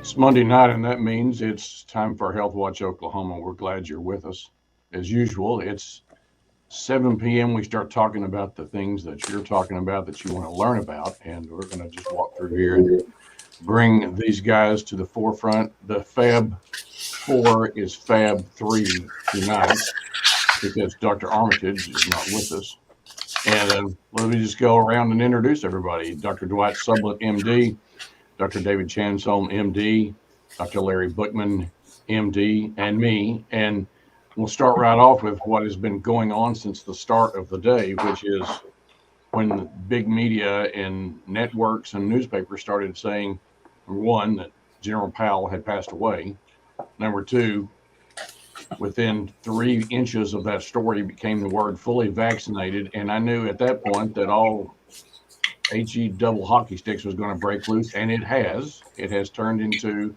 It's Monday night, and that means it's time for Health Watch Oklahoma. We're glad you're with us. As usual, it's 7 p.m. We start talking about the things that you're talking about that you want to learn about, and we're going to just walk through here and bring these guys to the forefront. The Fab 4 is Fab 3 tonight because Dr. Armitage is not with us. And let me just go around and introduce everybody. Dr. Dwight Sublett, MD, Dr. David Chansholm, MD, Dr. Larry Bookman, MD, and me. And we'll start right off with what has been going on since the start of the day, which is when big media and networks and newspapers started saying, number one, that General Powell had passed away. Number two, within 3 inches of that story became the word fully vaccinated. And I knew at that point that all HE double hockey sticks was going to break loose, and it has. It has turned into,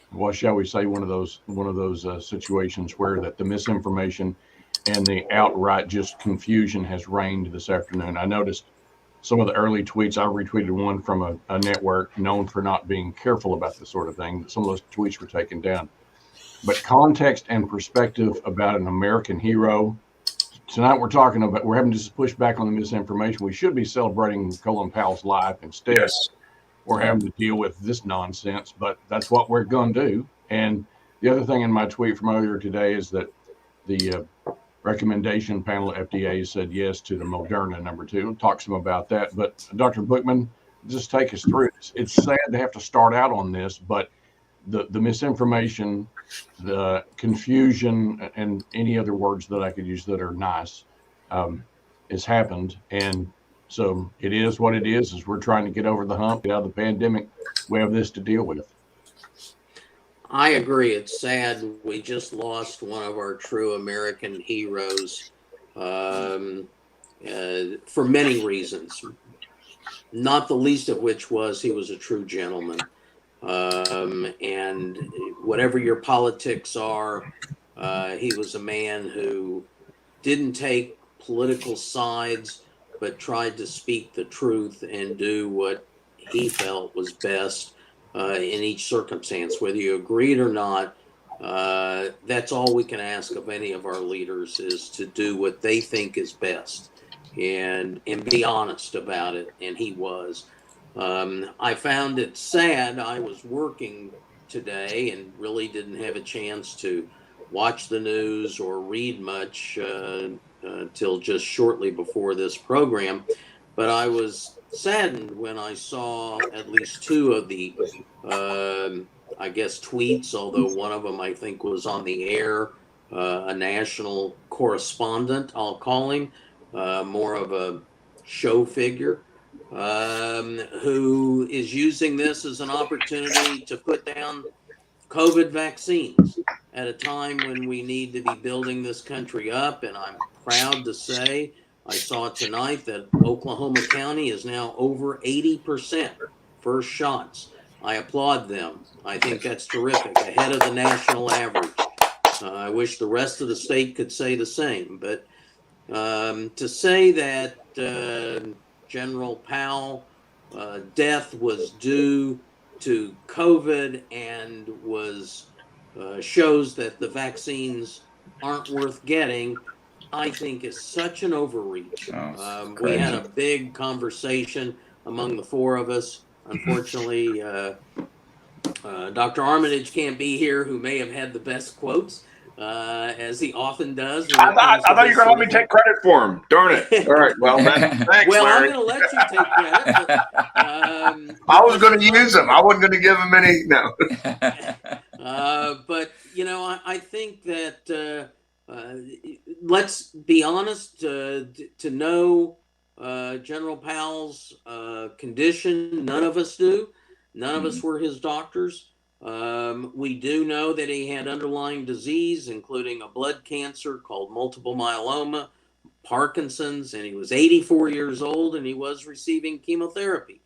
what shall we say, one of those situations where that the misinformation and the outright just confusion has reigned this afternoon. I noticed some of the early tweets. I retweeted one from a network known for not being careful about this sort of thing. Some of those tweets were taken down. But context and perspective about an American hero. Tonight we're having to push back on the misinformation. We should be celebrating Colin Powell's life. Instead, Yes. we're having to deal with this nonsense, but that's what we're going to do. And the other thing in my tweet from earlier today is that the recommendation panel at FDA said yes to the Moderna number 2. We'll talk some about that. But Dr. Bookman, just take us through it. It's sad to have to start out on this, but the misinformation, the confusion, and any other words that I could use that are nice, has happened. And so it is what it is. As we're trying to get over the hump, get out of the pandemic, we have this to deal with. I agree. It's sad. We just lost one of our true American heroes for many reasons, not the least of which was he was a true gentleman. And whatever your politics are, he was a man who didn't take political sides, but tried to speak the truth and do what he felt was best in each circumstance, whether you agreed or not. That's all we can ask of any of our leaders, is to do what they think is best and be honest about it. And he was. I found it sad. I was working today and really didn't have a chance to watch the news or read much till just shortly before this program. But I was saddened when I saw at least two of the, I guess, tweets, although one of them I think was on the air, a national correspondent, I'll call him, more of a show figure, who is using this as an opportunity to put down COVID vaccines at a time when we need to be building this country up. And I'm proud to say I saw tonight that Oklahoma County is now over 80% first shots. I applaud them. I think that's terrific, ahead of the national average. I wish the rest of the state could say the same. But to say that General Powell death was due to COVID and was shows that the vaccines aren't worth getting, I think is such an overreach. We had a big conversation among the four of us. Unfortunately, Dr. Armitage can't be here, who may have had the best quotes, as he often does. I thought you were going to let me take credit for him. Darn it. All right. Well, thanks, well, Larry. I'm going to let you take credit. But, I was going to use him. I wasn't going to give him any. No. But, you know, I think that let's be honest, to know General Powell's condition, none of us do. None of us were his doctors. We do know that he had underlying disease, including a blood cancer called multiple myeloma, Parkinson's, and he was 84 years old and he was receiving chemotherapy.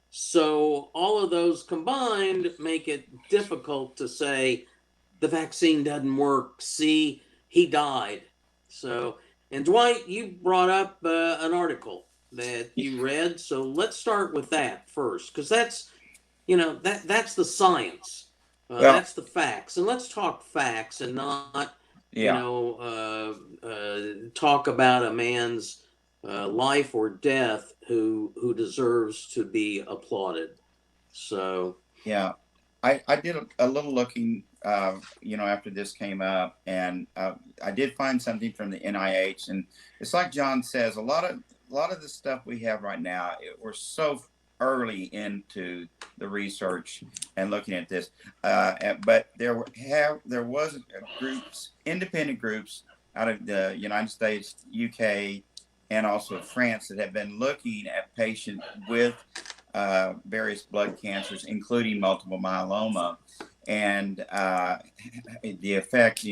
So all of those combined make it difficult to say the vaccine doesn't work. See, he died. So, and Dwight, you brought up an article that you read. So let's start with that first, because that's, that's the science. Well, That's the facts. And let's talk facts and not, yeah. talk about a man's life or death who deserves to be applauded. So Yeah, I did a little looking, after this came up, and I did find something from the NIH, and it's like John says, a lot of the stuff we have right now, we're so early into the research and looking at this, but there was groups, independent groups out of the United States, UK, and also France that have been looking at patients with various blood cancers, including multiple myeloma, and the effect,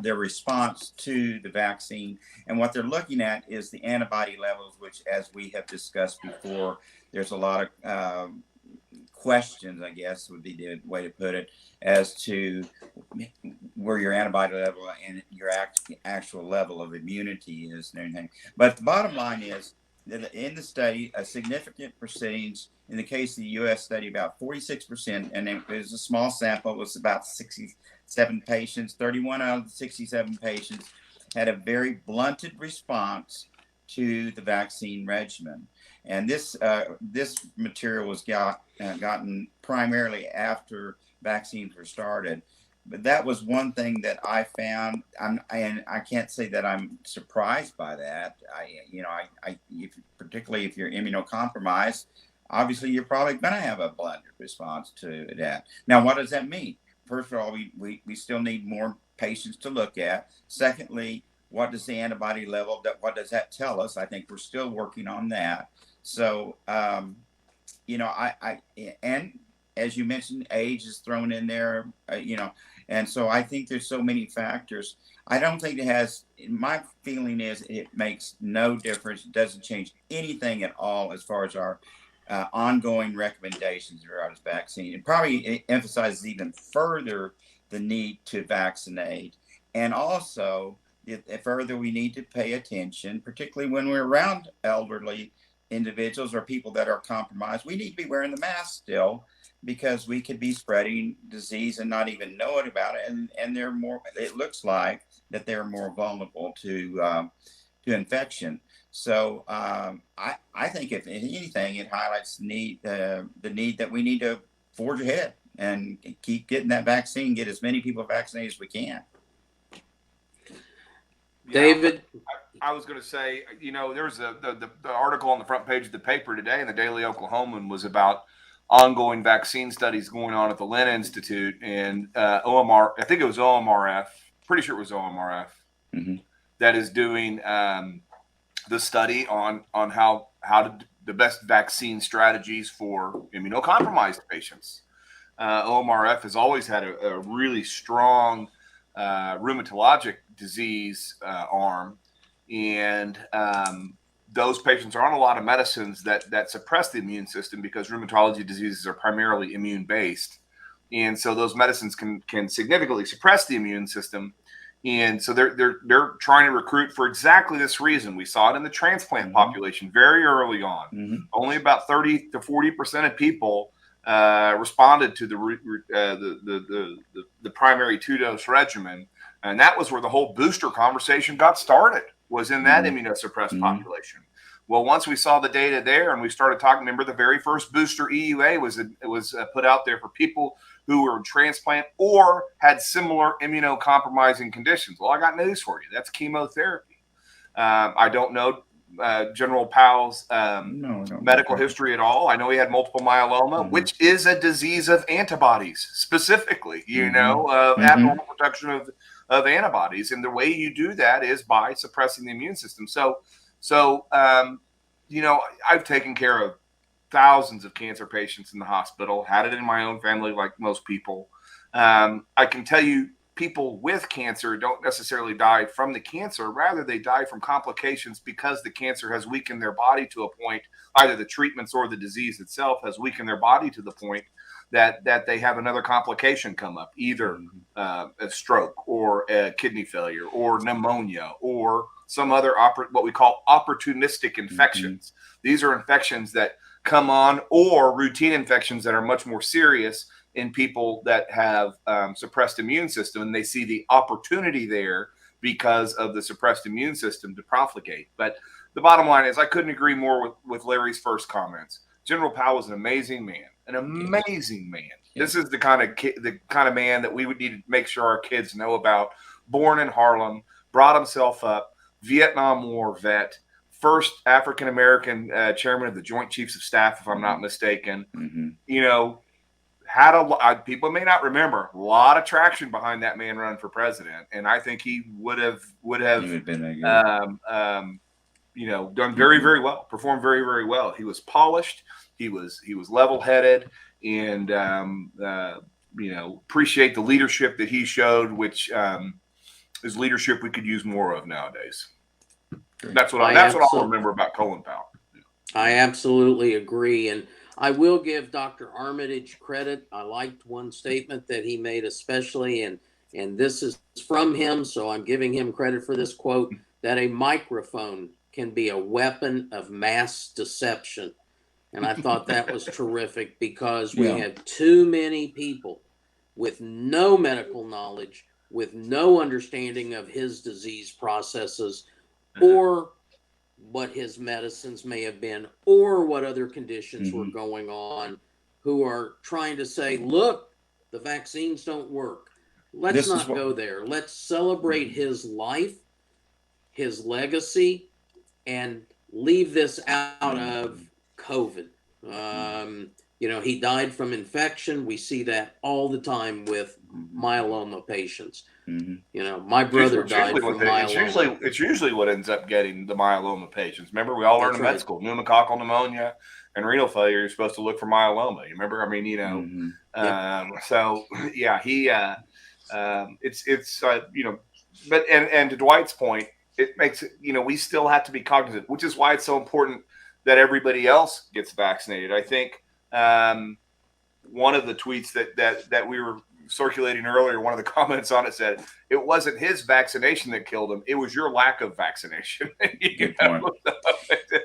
their response to the vaccine. And what they're looking at is the antibody levels, which, as we have discussed before, there's a lot of questions, I guess would be the way to put it, as to where your antibody level and your actual level of immunity is and everything. But the bottom line is that in the study, a significant percentage, in the case of the U.S. study, about 46%, and it was a small sample, it was about 67 patients, 31 out of the 67 patients had a very blunted response to the vaccine regimen. And this material was gotten primarily after vaccines were started. But that was one thing that I found, and I can't say that I'm surprised by that. Particularly if you're immunocompromised, obviously you're probably going to have a blunted response to that. Now, what does that mean? First of all, we still need more patients to look at. Secondly, what does the antibody level, what does that tell us? I think we're still working on that. So, and as you mentioned, age is thrown in there, and so I think there's so many factors. I don't think it has, my feeling is it makes no difference. It doesn't change anything at all as far as our ongoing recommendations regarding vaccine. It probably emphasizes even further the need to vaccinate. And also, further, we need to pay attention, particularly when we're around elderly individuals or people that are compromised. We need to be wearing the mask still, because we could be spreading disease and not even know it about it. And they're more, it looks like that they're more vulnerable to infection. So I think if anything, it highlights the need that we need to forge ahead and keep getting that vaccine, get as many people vaccinated as we can. David? I was going to say, there's the article on the front page of the paper today in the Daily Oklahoman was about ongoing vaccine studies going on at the Lynn Institute and OMR. I think it was OMRF. Pretty sure it was OMRF that is doing the study on how the best vaccine strategies for immunocompromised patients. OMRF has always had a really strong rheumatologic disease arm, and those patients are on a lot of medicines that suppress the immune system because rheumatology diseases are primarily immune based, and so those medicines can significantly suppress the immune system, and so they're trying to recruit for exactly this reason. We saw it in the transplant population very early on. Only about 30 to 40% of people responded to the primary 2-dose regimen, and that was where the whole booster conversation got started, was in that immunosuppressed population. Well, once we saw the data there and we started talking, remember the very first booster EUA was put out there for people who were transplant or had similar immunocompromising conditions. Well, I got news for you. That's chemotherapy. I don't know General Powell's medical history at all. I know he had multiple myeloma, which is a disease of antibodies specifically, of abnormal production of antibodies. And the way you do that is by suppressing the immune system. So I've taken care of thousands of cancer patients in the hospital, had it in my own family like most people. I can tell you people with cancer don't necessarily die from the cancer. Rather, they die from complications because the cancer has weakened their body to a point, either the treatments or the disease itself has weakened their body to the point that they have another complication come up, either a stroke or a kidney failure or pneumonia or some other what we call opportunistic infections. These are infections that come on, or routine infections that are much more serious in people that have suppressed immune system, and they see the opportunity there because of the suppressed immune system to profligate. But the bottom line is I couldn't agree more with Larry's first comments. General Powell was an amazing man, an amazing man. This is the kind of man that we would need to make sure our kids know about. Born in Harlem, brought himself up, Vietnam War vet, first African-American chairman of the Joint Chiefs of Staff, if I'm not mistaken. You know, had people may not remember, a lot of traction behind that man running for president. And I think he would have you know, done very, very well, performed very, very well. He was polished. He was level-headed, and you know, appreciate the leadership that he showed, which is leadership we could use more of nowadays. That's what I'll remember about Colin Powell. I absolutely agree, and I will give Dr. Armitage credit. I liked one statement that he made especially, and this is from him, so I'm giving him credit for this quote, that a microphone can be a weapon of mass deception. And I thought that was terrific, because we have too many people with no medical knowledge, with no understanding of his disease processes, or what his medicines may have been, or what other conditions were going on, who are trying to say, look, the vaccines don't work. Let's not go there. Let's celebrate his life, his legacy, and leave this out of COVID. You know, he died from infection. We see that all the time with myeloma patients. You know, my brother died from myeloma. It's usually what ends up getting the myeloma patients. Remember, we all learned in med school, pneumococcal pneumoninia and renal failure. You're supposed to look for myeloma. You remember? I mean, you know, so yeah, he, it's you know, but and to Dwight's point, it makes it, you know, we still have to be cognizant, which is why it's so important that everybody else gets vaccinated. I think one of the tweets that we were circulating earlier, one of the comments on it said, it wasn't his vaccination that killed him, it was your lack of vaccination. Good point.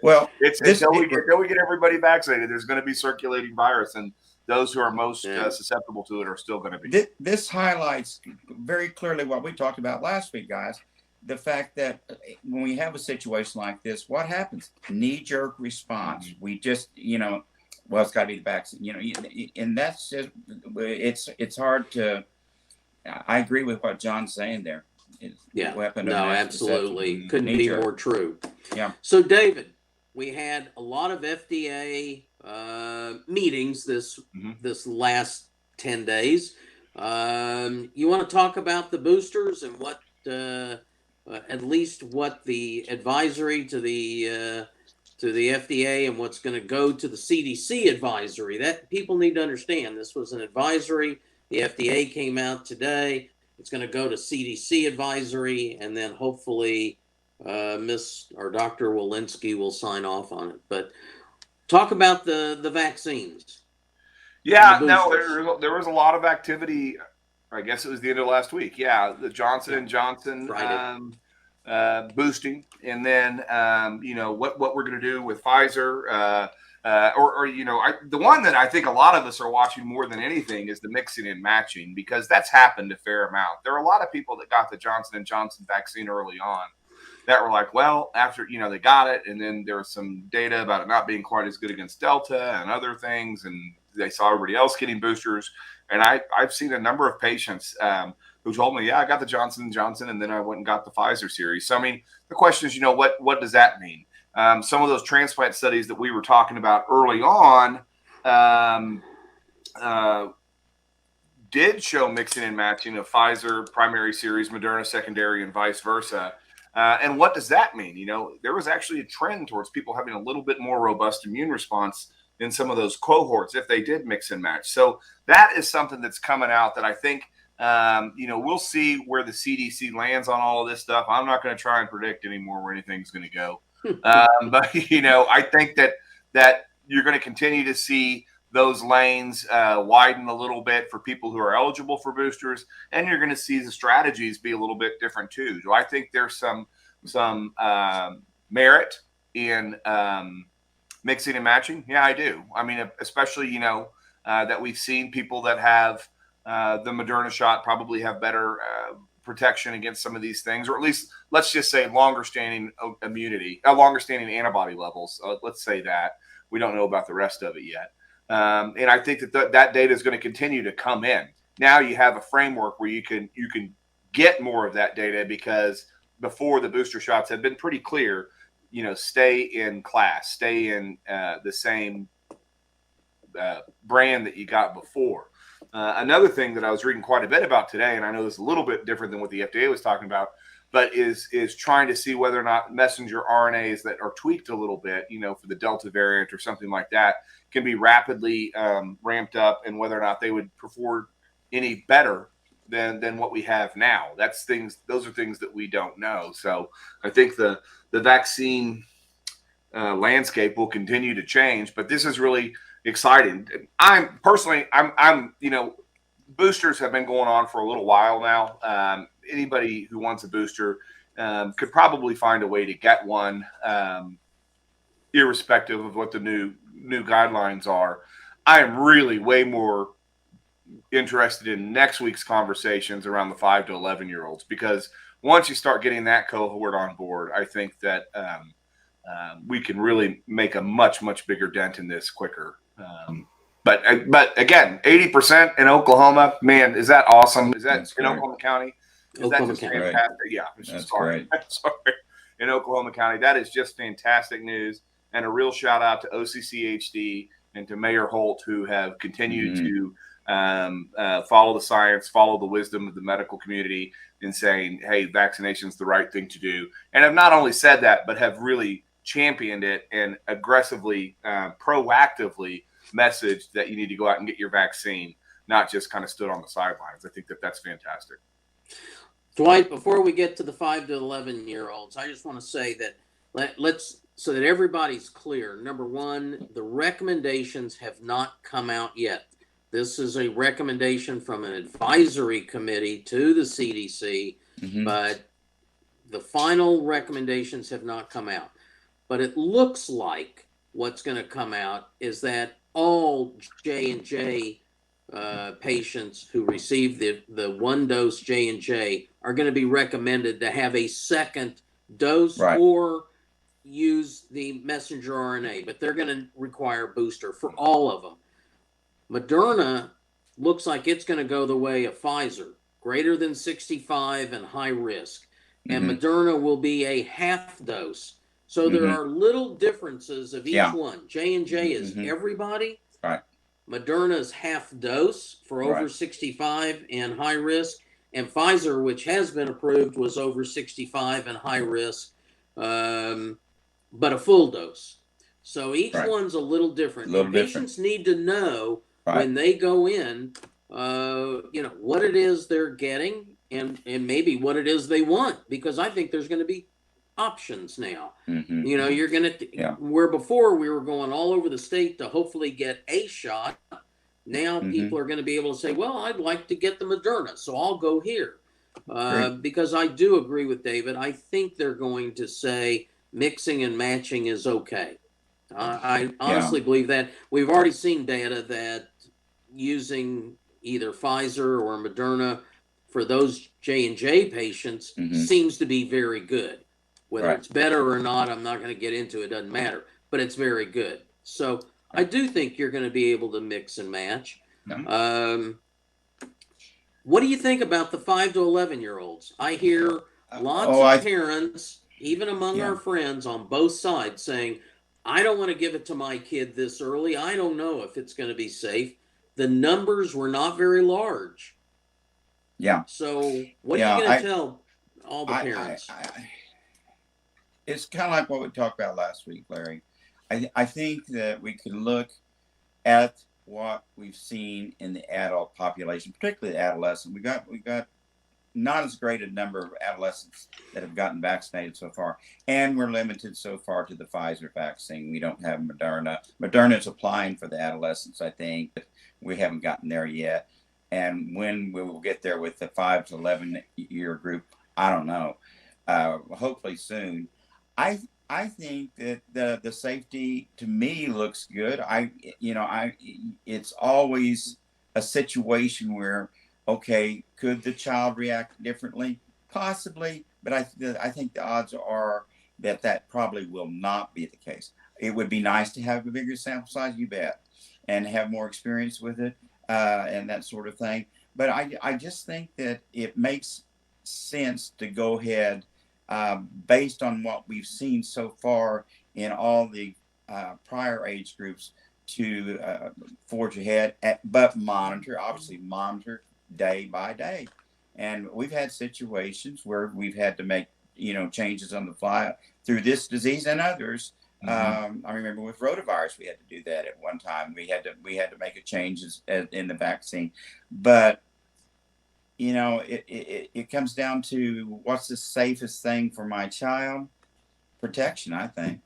Well, until we get everybody vaccinated, there's going to be circulating virus, and those who are most susceptible to it are still going to be. This highlights very clearly what we talked about last week, guys. The fact that when we have a situation like this, what happens? Knee-jerk response. We just, you know, well, it's got to be the vaccine, you know, and that's just, it's hard to, I agree with what John's saying there. Weapon of mass absolutely. deception. Couldn't be more true. Yeah. So, David, we had a lot of FDA meetings this last 10 days. You want to talk about the boosters and what, at least what the advisory to the FDA and what's going to go to the CDC advisory? That people need to understand. This was an advisory. The FDA came out today. It's going to go to CDC advisory, and then hopefully Dr. Walensky will sign off on it. But talk about the vaccines. Yeah, no, there was a lot of activity. I guess it was the end of last week. Yeah, the Johnson & Johnson boosting, and then you know what we're going to do with Pfizer, or you know, the one that I think a lot of us are watching more than anything is the mixing and matching, because that's happened a fair amount. There are a lot of people that got the Johnson & Johnson vaccine early on that were like, well, after, you know, they got it, and then there was some data about it not being quite as good against Delta and other things, and they saw everybody else getting boosters. And I've seen a number of patients who told me, yeah, I got the Johnson & Johnson, and then I went and got the Pfizer series. So, I mean, the question is, you know, what does that mean? Some of those transplant studies that we were talking about early on did show mixing and matching of Pfizer primary series, Moderna secondary, and vice versa. And what does that mean? You know, there was actually a trend towards people having a little bit more robust immune response in some of those cohorts if they did mix and match. So that is something that's coming out that I think, you know, we'll see where the CDC lands on all of this stuff. I'm not going to try and predict anymore where anything's going to go. But, you know, I think that you're going to continue to see those lanes widen a little bit for people who are eligible for boosters, and you're going to see the strategies be a little bit different too. Do I think there's some merit in Mixing and matching? Yeah, I do. I mean, especially, that we've seen people that have the Moderna shot probably have better protection against some of these things, or at least let's just say longer standing immunity, longer standing antibody levels. Let's say that. We don't know about the rest of it yet. And I think that that data is going to continue to come in. Now you have a framework where you can get more of that data, because before the booster shots had been pretty clear, stay in class, stay in the same brand that you got before. Another thing that I was reading quite a bit about today, and I know this is a little bit different than what the FDA was talking about, but is trying to see whether or not messenger RNAs that are tweaked a little bit, for the Delta variant or something like that, can be rapidly ramped up, and whether or not they would perform any better than what we have now. Those are things that we don't know. So I think the vaccine landscape will continue to change, but this is really exciting. I'm boosters have been going on for a little while now. Anybody who wants a booster could probably find a way to get one, irrespective of what the new guidelines are. I am really way more interested in next week's conversations around the 5 to 11-year-olds, because once you start getting that cohort on board, I think that we can really make a much bigger dent in this quicker. But again, 80% in Oklahoma, man, is that awesome? Is that in Oklahoma County? Is that just fantastic? Right. Yeah, that's great. Sorry, in Oklahoma County, that is just fantastic news, and a real shout out to OCCHD and to Mayor Holt, who have continued to follow the science, follow the wisdom of the medical community in saying, hey, vaccination's the right thing to do. And have not only said that, but have really championed it and aggressively, proactively messaged that you need to go out and get your vaccine, not just kind of stood on the sidelines. I think that that's fantastic. Dwight, before we get to the 5 to 11-year-olds, I just want to say that let's, so that everybody's clear. Number one, the recommendations have not come out yet. This is a recommendation from an advisory committee to the CDC, but the final recommendations have not come out. But it looks like what's going to come out is that all J&J patients who receive the one-dose J&J are going to be recommended to have a second dose or use the messenger RNA, but they're going to require a booster for all of them. Moderna looks like it's going to go the way of Pfizer, greater than 65 and high risk. And Moderna will be a half dose. So there are little differences of each one. J&J is everybody. Right. Moderna's half dose for over 65 and high risk. And Pfizer, which has been approved, was over 65 and high risk, but a full dose. So each one's a little different. Patients need to know when they go in, what it is they're getting and maybe what it is they want, because I think there's going to be options now. You're going to, where before we were going all over the state to hopefully get a shot. Now people are going to be able to say, well, I'd like to get the Moderna, so I'll go here. Because I do agree with David. I think they're going to say mixing and matching is okay. I honestly believe that. We've already seen data that using either Pfizer or Moderna for those J&J patients seems to be very good. Whether it's better or not, I'm not going to get into it. Doesn't matter. But it's very good. So I do think you're going to be able to mix and match. What do you think about the 5 to 11-year-olds? I hear lots of parents, even among our friends on both sides, saying, I don't want to give it to my kid this early. I don't know if it's going to be safe. The numbers were not very large. So what are you going to tell all the parents? It's kind of like what we talked about last week, Larry. I think that we could look at what we've seen in the adult population, particularly the adolescent. We got not as great a number of adolescents that have gotten vaccinated so far, and we're limited so far to the Pfizer vaccine. We don't have Moderna. Moderna is applying for the adolescents, I think, but we haven't gotten there yet. And when we will get there with the 5 to 11 year group, I don't know. Hopefully soon. I think that the safety to me looks good. It's always a situation where, okay, could the child react differently? Possibly, but I think the odds are that that probably will not be the case. It would be nice to have a bigger sample size, you bet, and have more experience with it, and that sort of thing. But I just think that it makes sense to go ahead, based on what we've seen so far in all the prior age groups, to forge ahead, but obviously monitor day by day. And we've had situations where we've had to make changes on the fly through this disease and others. I remember with rotavirus, we had to do that at one time. We had to make a change in the vaccine, but it comes down to what's the safest thing for my child. Protection, I think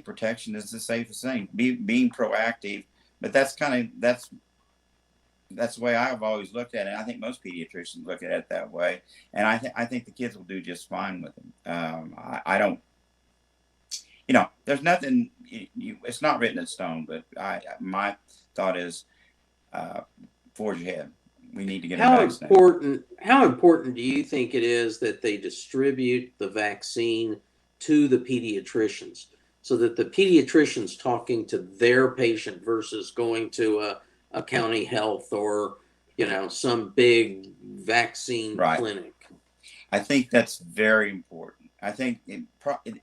protection is the safest thing. Being proactive, but that's the way I've always looked at it. I think most pediatricians look at it that way, and I think the kids will do just fine with them. I don't, there's nothing. It's not written in stone, but my thought is, forge ahead. We need to get how important do you think it is that they distribute the vaccine to the pediatricians, so that the pediatricians talking to their patient versus going to a county health or some big vaccine clinic? I think that's very important. I think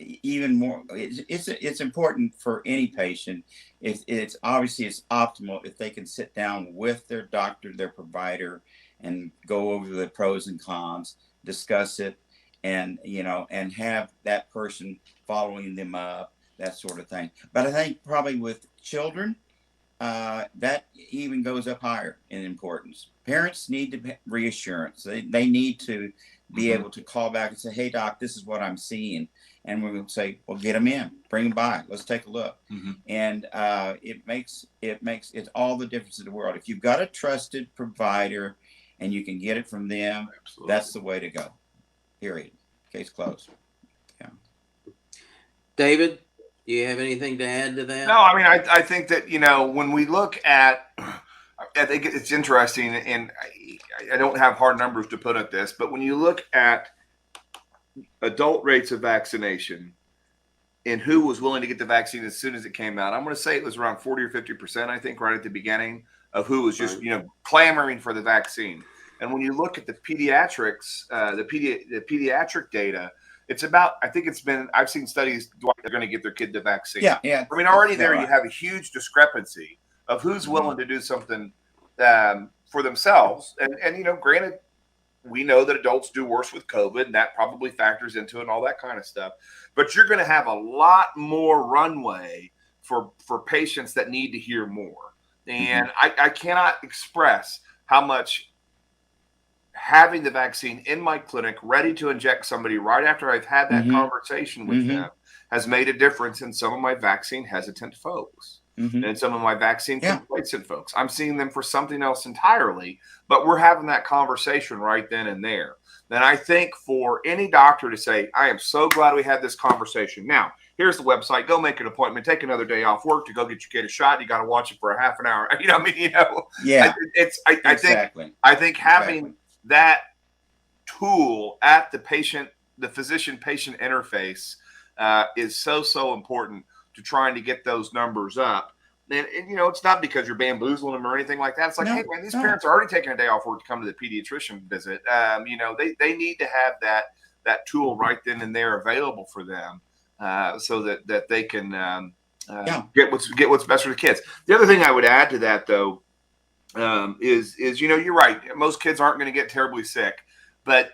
even more, it's important for any patient. It's optimal if they can sit down with their doctor, their provider, and go over the pros and cons, discuss it, and and have that person following them up, that sort of thing. But I think probably with children, that even goes up higher in importance. Parents need reassurance. They need to be able to call back and say, "Hey, doc, this is what I'm seeing," and we're going to say, "Well, get them in, bring them by, let's take a look." And it makes all the difference in the world. If you've got a trusted provider and you can get it from them, that's the way to go. Period. Case closed. Yeah. David, do you have anything to add to that? No, I mean, I think that, when we look at, I think it's interesting, and I don't have hard numbers to put at this, but when you look at adult rates of vaccination and who was willing to get the vaccine as soon as it came out, I'm going to say it was around 40 or 50%, I think, right at the beginning, of who was just, clamoring for the vaccine. And when you look at the pediatrics, the pediatric data, it's about, I've seen studies, they're going to get their kid the vaccine. Yeah. I mean, already there you have a huge discrepancy of who's willing to do something for themselves. And granted, we know that adults do worse with COVID, and that probably factors into it and all that kind of stuff. But you're going to have a lot more runway for patients that need to hear more. And I cannot express how much having the vaccine in my clinic ready to inject somebody right after I've had that conversation with them has made a difference in some of my vaccine hesitant folks and some of my vaccine complacent folks. I'm seeing them for something else entirely, but we're having that conversation right then and there. Then I think for any doctor to say, I am so glad we had this conversation. Now, here's the website. Go make an appointment. Take another day off work to go get your kid a shot. You got to watch it for a half an hour. Yeah. I think having that tool at the physician-patient interface is so important to trying to get those numbers up. And it's not because you're bamboozling them or anything like that. It's like, hey, man, these parents are already taking a day off work to come to the pediatrician visit. They need to have that tool right then and there available for them so that they can get what's best for the kids. The other thing I would add to that, though, is you're right. Most kids aren't going to get terribly sick, but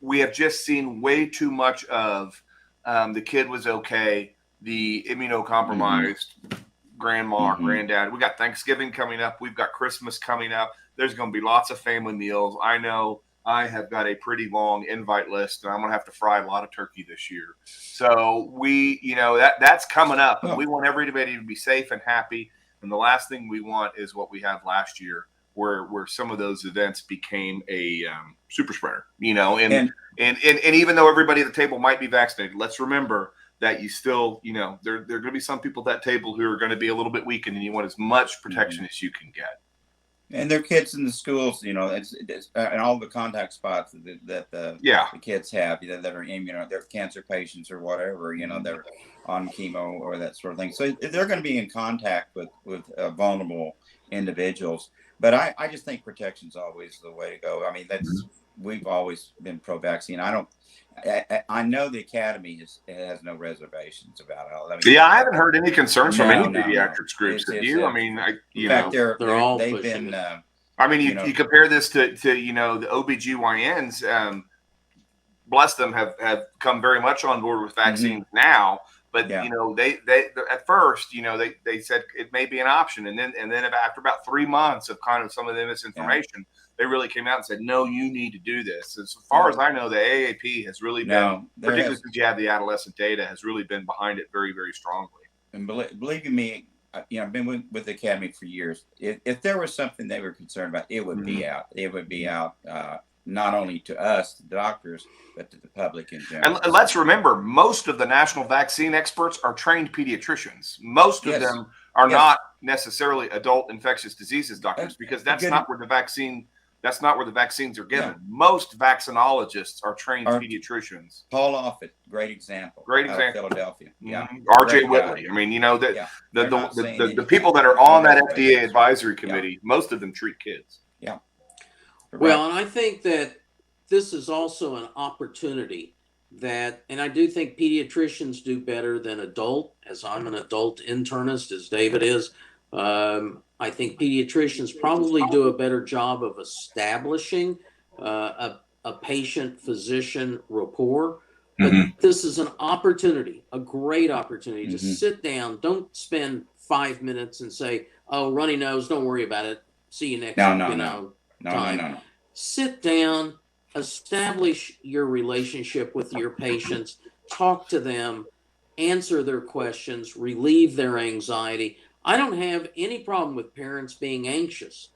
we have just seen way too much of the kid was okay, the immunocompromised grandma or granddad. We got Thanksgiving coming up. We've got Christmas coming up. There's going to be lots of family meals. I know I have got a pretty long invite list, and I'm going to have to fry a lot of turkey this year. So that's coming up, and we want everybody to be safe and happy. And the last thing we want is what we had last year, where some of those events became a super spreader, and even though everybody at the table might be vaccinated, let's remember that you still, there are going to be some people at that table who are going to be a little bit weakened, and you want as much protection as you can get. And their kids in the schools, it's and all the contact spots that the kids have, that are they're cancer patients or whatever, they're on chemo or that sort of thing. So they're going to be in contact with vulnerable individuals. But I just think protection is always the way to go. I mean, we've always been pro-vaccine. I know the Academy has no reservations about it. I haven't heard any concerns from any pediatrics groups. Have you? In fact, they're all they've been. You compare this to the OBGYNs. Bless them, have come very much on board with vaccines now. But they at first, they said it may be an option, and then after about 3 months of kind of some of the misinformation, they really came out and said, no, you need to do this. As far as I know, the AAP has really been, particularly since you have the adolescent data, has really been behind it very, very strongly. And believe me, I've been with the Academy for years. If there was something they were concerned about, it would be out. It would be out. Not only to us, the doctors, but to the public in general. And let's remember, most of the national vaccine experts are trained pediatricians. Most of them are not necessarily adult infectious diseases doctors, because that's not where the vaccines are given. Yeah. Most vaccinologists are trained pediatricians. Paul Offit, great example. Philadelphia. Yeah. R.J. Whitley. The people that are on that FDA advisory committee, most of them treat kids. Yeah. Well, and I think that this is also an opportunity and I do think pediatricians do better than adult, as I'm an adult internist, as David is. I think pediatricians probably do a better job of establishing a patient-physician rapport. But this is an opportunity, a great opportunity to sit down. Don't spend 5 minutes and say, "Oh, runny nose, don't worry about it. See you next time." No. Sit down, establish your relationship with your patients, talk to them, answer their questions, relieve their anxiety. I don't have any problem with parents being anxious,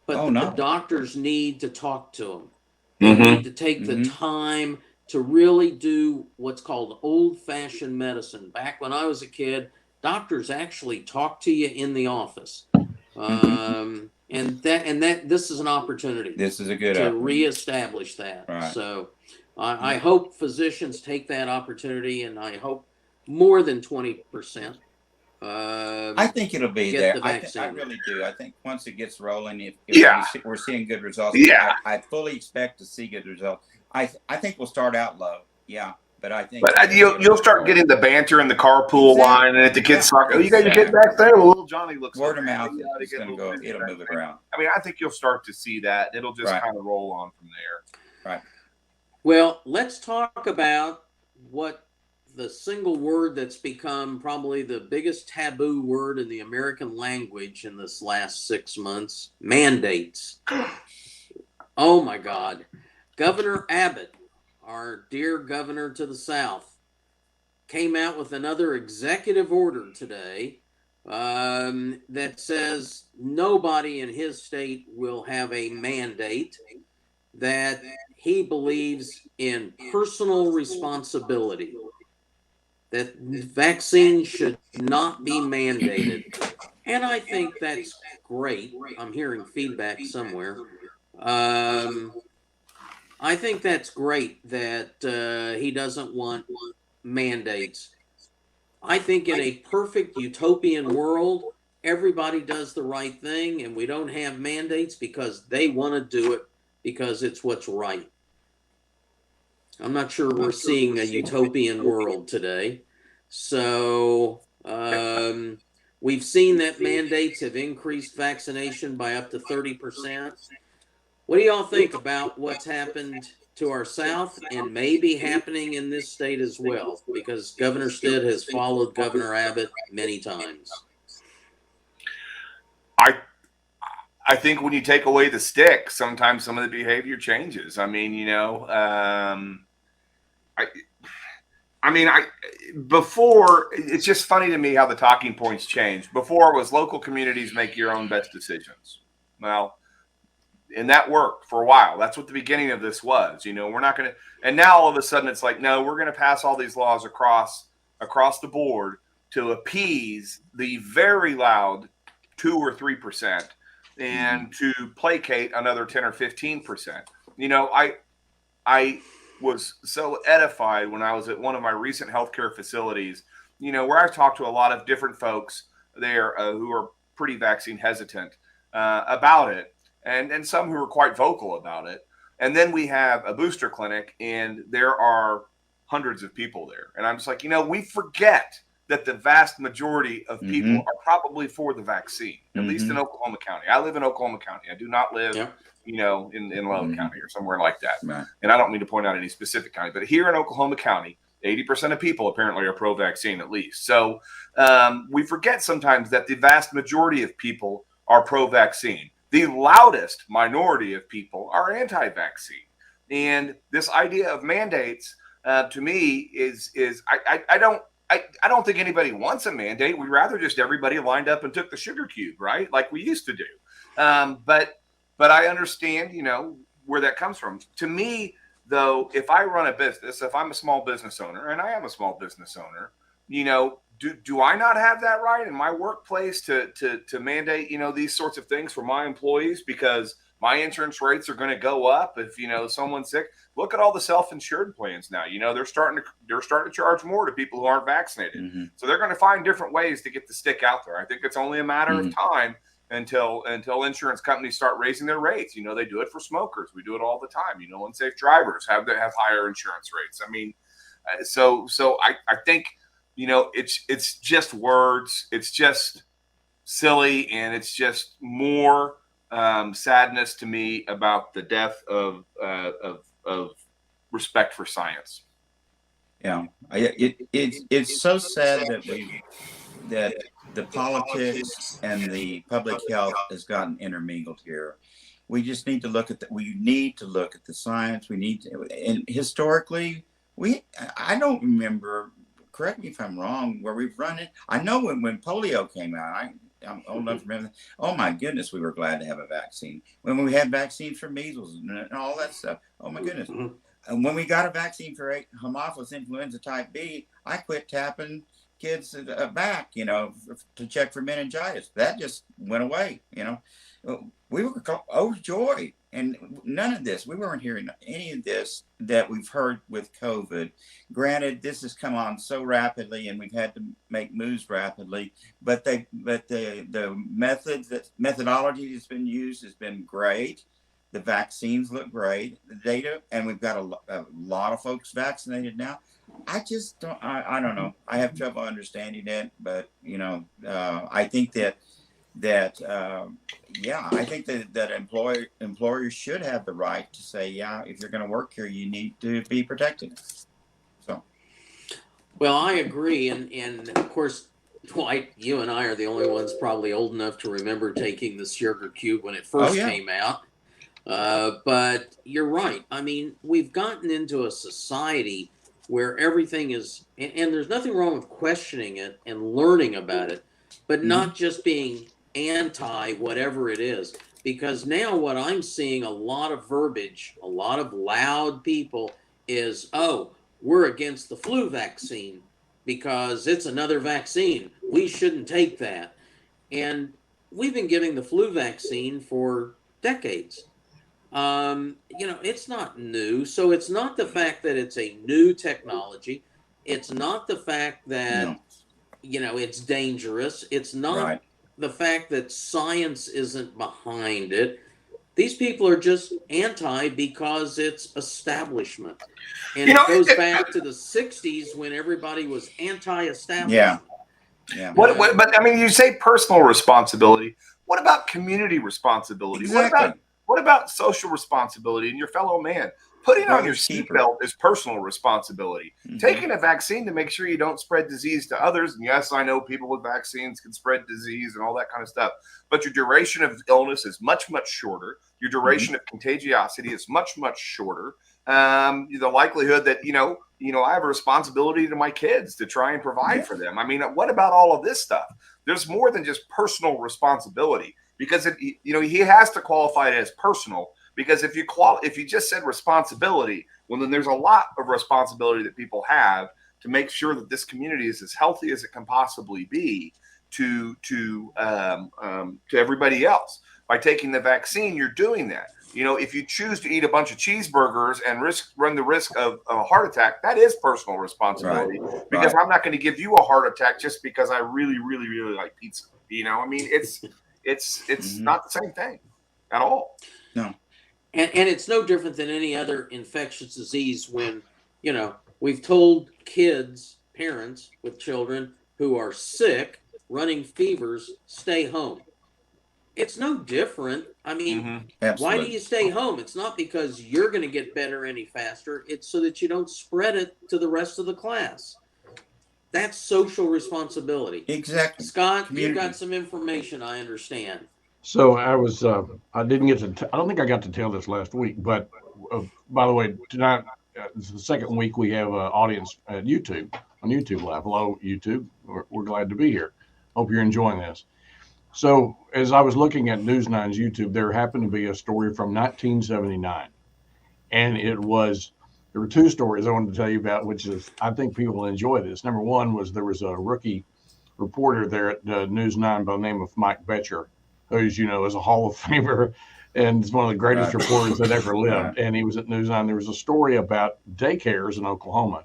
but the doctors need to talk to them. They need to take the time to really do what's called old-fashioned medicine. Back when I was a kid, doctors actually talked to you in the office. And this is an opportunity. This is a good to reestablish that. Right. So I hope physicians take that opportunity, and I hope more than 20%. I think it'll be there. I really do. I think once it gets rolling, if we're seeing good results, I fully expect to see good results. I think we'll start out low. Yeah. But I think you'll start getting the banter in the carpool line, and at the kids' soccer. Oh, you got your kid back there? Well, little Johnny looks word of mouth. It's going to go. It'll move it around. I think you'll start to see that. It'll just kind of roll on from there. Right. Well, let's talk about what the single word that's become probably the biggest taboo word in the American language in this last 6 months: mandates. Oh my God, Governor Abbott, our dear governor to the south, came out with another executive order today that says nobody in his state will have a mandate, that he believes in personal responsibility, that vaccines should not be mandated. And I think that's great. I'm hearing feedback somewhere. I think that's great that he doesn't want mandates. I think in a perfect utopian world, everybody does the right thing, and we don't have mandates because they want to do it because it's what's right. I'm not sure we're seeing a utopian world today. So we've seen that mandates have increased vaccination by up to 30%. What do y'all think about what's happened to our South and maybe happening in this state as well? Because Governor Stitt has followed Governor Abbott many times. I think when you take away the stick, sometimes some of the behavior changes. Before, it's just funny to me how the talking points changed. Before, it was local communities make your own best decisions. Well, and that worked for a while. That's what the beginning of this was. We're not going to, and now all of a sudden it's like, no, we're going to pass all these laws across across the board to appease the very loud 2 or 3% and to placate another 10 or 15%. You know, I was so edified when I was at one of my recent healthcare facilities, you know, where I've talked to a lot of different folks there who are pretty vaccine hesitant about it, and some who are quite vocal about it. And then we have a booster clinic, and there are hundreds of people there. And I'm just like, you know, we forget that the vast majority of people are probably for the vaccine, at least in Oklahoma County. I live in Oklahoma County. I do not live, you know, in Love County or somewhere like that. Right. And I don't mean to point out any specific county, but here in Oklahoma County, 80% of people apparently are pro-vaccine at least. So we forget sometimes that the vast majority of people are pro-vaccine. The loudest minority of people are anti-vaccine. And this idea of mandates, to me, I don't think anybody wants a mandate. We'd rather just everybody lined up and took the sugar cube, right? Like we used to do. But I understand, you know, where that comes from. To me, though, if I run a business, if I'm a small business owner, and I am a small business owner, you know, do I not have that right in my workplace to mandate, you know, these sorts of things for my employees because my insurance rates are going to go up if, you know, someone's sick? Look at all the self-insured plans now. You know, they're starting to charge more to people who aren't vaccinated. So they're going to find different ways to get the stick out there. I think it's only a matter of time until insurance companies start raising their rates. You know, they do it for smokers. We do it all the time. You know, unsafe drivers have higher insurance rates. I mean, so I think, you know, it's just words. It's just silly, and it's just more sadness to me about the death of respect for science. Yeah, it's so sad that the politics and the public health has gotten intermingled here. We just need to look at the science. We need to, and historically, I don't remember. Correct me if I'm wrong. Where we've run it, I know when polio came out. I'm old enough to remember. Oh my goodness, we were glad to have a vaccine. When we had vaccines for measles and all that stuff. Oh my goodness. And when we got a vaccine for Haemophilus influenza type B, I quit tapping kids back, you know, to check for meningitis. That just went away, you know. We were overjoyed, and none of this. We weren't hearing any of this that we've heard with COVID. Granted, this has come on so rapidly, and we've had to make moves rapidly. But the methodology that's been used has been great. The vaccines look great. The data, and we've got a lot of folks vaccinated now. I just don't. I don't know. I have trouble understanding it, but you know, I think that I think that employers should have the right to say, yeah, if you're going to work here, you need to be protected. So, well, I agree, and of course, Dwight, you and I are the only ones probably old enough to remember taking the sugar cube when it first came out. But you're right. I mean, we've gotten into a society where everything is, and there's nothing wrong with questioning it and learning about it, but not just being anti whatever it is. Because now what I'm seeing a lot of verbiage, a lot of loud people is, oh, we're against the flu vaccine because it's another vaccine. We shouldn't take that. And we've been giving the flu vaccine for decades. You know, it's not new. So it's not the fact that it's a new technology. It's not the fact that, you know, it's dangerous. It's not the fact that science isn't behind it. These people are just anti because it's establishment. And it goes back to the 60s when everybody was anti-establishment. Yeah. But I mean, you say personal responsibility. What about community responsibility? Exactly. What about social responsibility and your fellow man? Putting on your seatbelt is personal responsibility. Taking a vaccine to make sure you don't spread disease to others. And yes, I know people with vaccines can spread disease and all that kind of stuff. But your duration of illness is much, much shorter. Your duration of contagiosity is much, much shorter. The likelihood that, you know, I have a responsibility to my kids to try and provide for them. I mean, what about all of this stuff? There's more than just personal responsibility, because he has to qualify it as personal. Because if you just said responsibility, well, then there's a lot of responsibility that people have to make sure that this community is as healthy as it can possibly be to everybody else. By taking the vaccine, you're doing that. You know, if you choose to eat a bunch of cheeseburgers and run the risk of a heart attack, that is personal responsibility, because I'm not going to give you a heart attack just because I really, really, really like pizza. You know, I mean, it's not the same thing at all. No. And it's no different than any other infectious disease when, you know, we've told kids, parents with children who are sick, running fevers, stay home. It's no different. I mean, why do you stay home? It's not because you're going to get better any faster. It's so that you don't spread it to the rest of the class. That's social responsibility. Exactly. Scott, you got some information, I understand. So I didn't get to, I don't think I got to tell this last week, but by the way, tonight, it's the second week we have an audience at YouTube, on YouTube Live. Hello, YouTube. We're glad to be here. Hope you're enjoying this. So as I was looking at News 9's YouTube, there happened to be a story from 1979. And there were two stories I wanted to tell you about, which is, I think people will enjoy this. Number one was there was a rookie reporter there at News 9 by the name of Mike Betcher, who, as you know, is a Hall of Famer and is one of the greatest reporters that ever lived. And he was at News 9. There was a story about daycares in Oklahoma.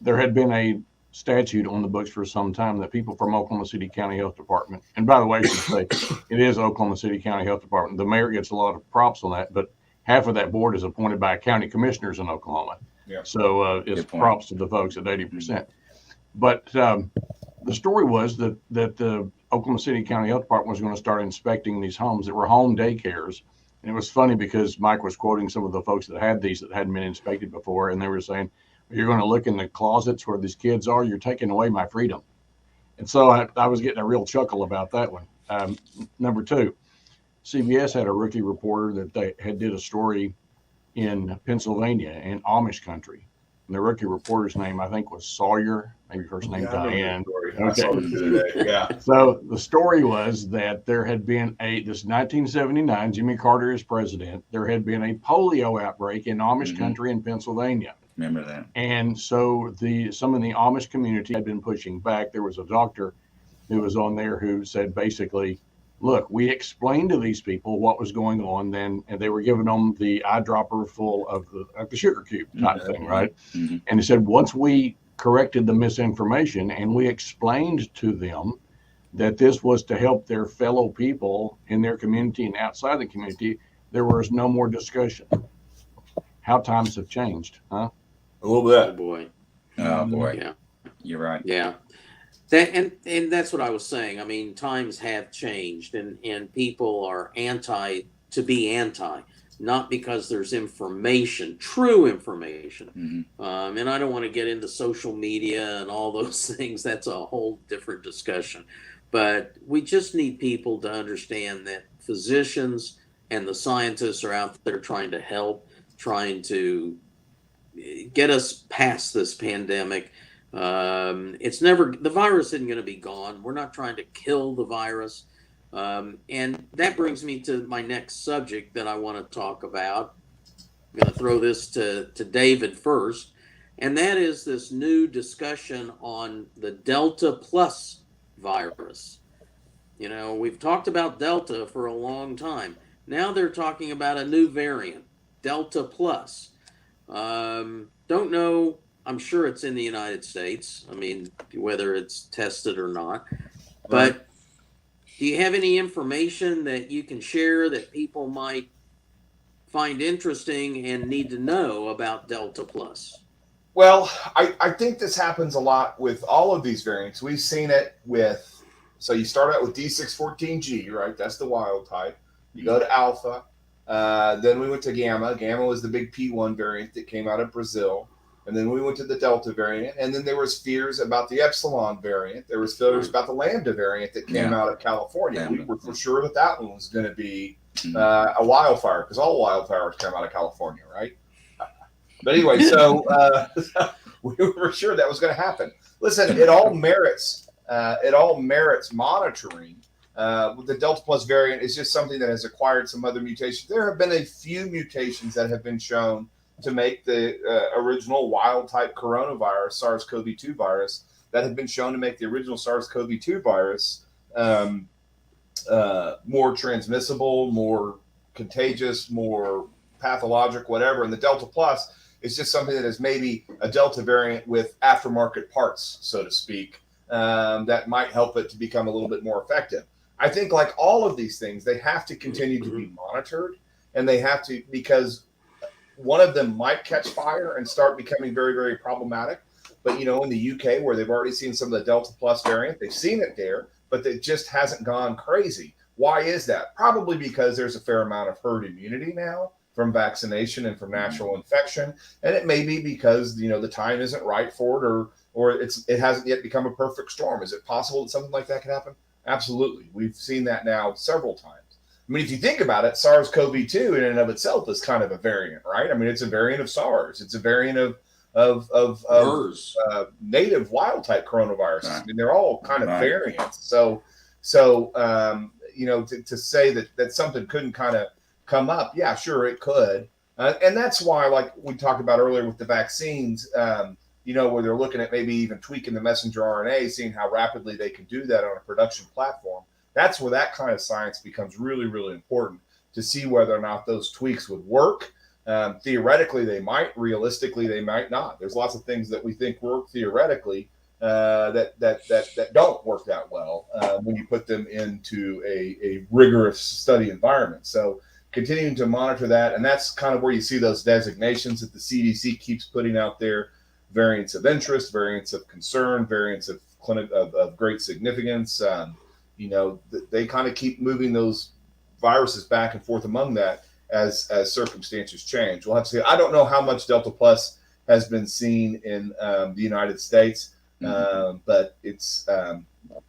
There had been a statute on the books for some time that people from Oklahoma City County Health Department, and by the way, I should say it is Oklahoma City County Health Department. The mayor gets a lot of props on that, but half of that board is appointed by county commissioners in Oklahoma. Yeah. So it's props to the folks at 80%. But the story was that the Oklahoma City County Health Department was going to start inspecting these homes that were home daycares. And it was funny because Mike was quoting some of the folks that had these that hadn't been inspected before, and they were saying, you're going to look in the closets where these kids are, you're taking away my freedom. And so I was getting a real chuckle about that one. Number two, CBS had a rookie reporter that they had did a story in Pennsylvania in Amish country. And the rookie reporter's name, I think, was Sawyer, maybe first name Diane. Okay. Yeah. So the story was that there had been this 1979, Jimmy Carter is president, there had been a polio outbreak in Amish country in Pennsylvania. Remember that. And so some in the Amish community had been pushing back. There was a doctor who was on there who said basically, look, we explained to these people what was going on then, and they were giving them the eyedropper full of the sugar cube type thing, right? Mm-hmm. And he said, once we corrected the misinformation and we explained to them that this was to help their fellow people in their community and outside the community, there was no more discussion. How times have changed, huh? A little bit. Oh boy. Oh boy. Yeah. You're right. Yeah. And that's what I was saying. I mean, times have changed, and people are to be anti, not because there's information, true information. Mm-hmm. And I don't want to get into social media and all those things. That's a whole different discussion. But we just need people to understand that physicians and the scientists are out there trying to help, trying to get us past this pandemic. The virus isn't going to be gone. We're not trying to kill the virus. And that brings me to my next subject that I want to talk about. I'm going to throw this to David first. And that is this new discussion on the Delta Plus virus. You know, we've talked about Delta for a long time. Now they're talking about a new variant, Delta Plus. Don't know. I'm sure it's in the United States. I mean, whether it's tested or not. But do you have any information that you can share that people might find interesting and need to know about Delta Plus? Well, I think this happens a lot with all of these variants. We've seen it so you start out with D614G, right? That's the wild type. You go to Alpha. Then we went to Gamma. Gamma was the big P1 variant that came out of Brazil. And then we went to the Delta variant. And then there was fears about the Epsilon variant. There was fears about the Lambda variant that came out of California. Lambda. We were for sure that one was going to be a wildfire, because all wildfires come out of California, right? But anyway, so we were sure that was going to happen. Listen, it all merits monitoring. The Delta Plus variant is just something that has acquired some other mutations. There have been a few mutations that have been shown to make the original wild type coronavirus, SARS-CoV-2 virus, that had been shown to make the original SARS-CoV-2 virus more transmissible, more contagious, more pathologic, whatever. And the Delta Plus is just something that is maybe a Delta variant with aftermarket parts, so to speak, that might help it to become a little bit more effective. I think, like all of these things, they have to continue to be monitored, and they have to, because one of them might catch fire and start becoming very, very problematic. But, you know, in the UK, where they've already seen some of the Delta Plus variant, they've seen it there, but it just hasn't gone crazy. Why is that? Probably because there's a fair amount of herd immunity now from vaccination and from natural infection. And it may be because, you know, the time isn't right for it, or it hasn't yet become a perfect storm. Is it possible that something like that could happen? Absolutely. We've seen that now several times. I mean, if you think about it, SARS-CoV-2 in and of itself is kind of a variant, right? I mean, it's a variant of SARS. It's a variant of native wild type coronavirus. Right. I mean, they're all kind of variants. So you know, to say that something couldn't kind of come up, yeah, sure, it could. And that's why, like we talked about earlier with the vaccines, you know, where they're looking at maybe even tweaking the messenger RNA, seeing how rapidly they can do that on a production platform. That's where that kind of science becomes really, really important to see whether or not those tweaks would work. Theoretically, they might. Realistically, they might not. There's lots of things that we think work theoretically that don't work that well when you put them into a rigorous study environment. So continuing to monitor that, and that's kind of where you see those designations that the CDC keeps putting out there: variants of interest, variants of concern, variants of great significance. You know, they kind of keep moving those viruses back and forth among that as circumstances change. We'll have to see. I don't know how much Delta Plus has been seen in the United States, but it's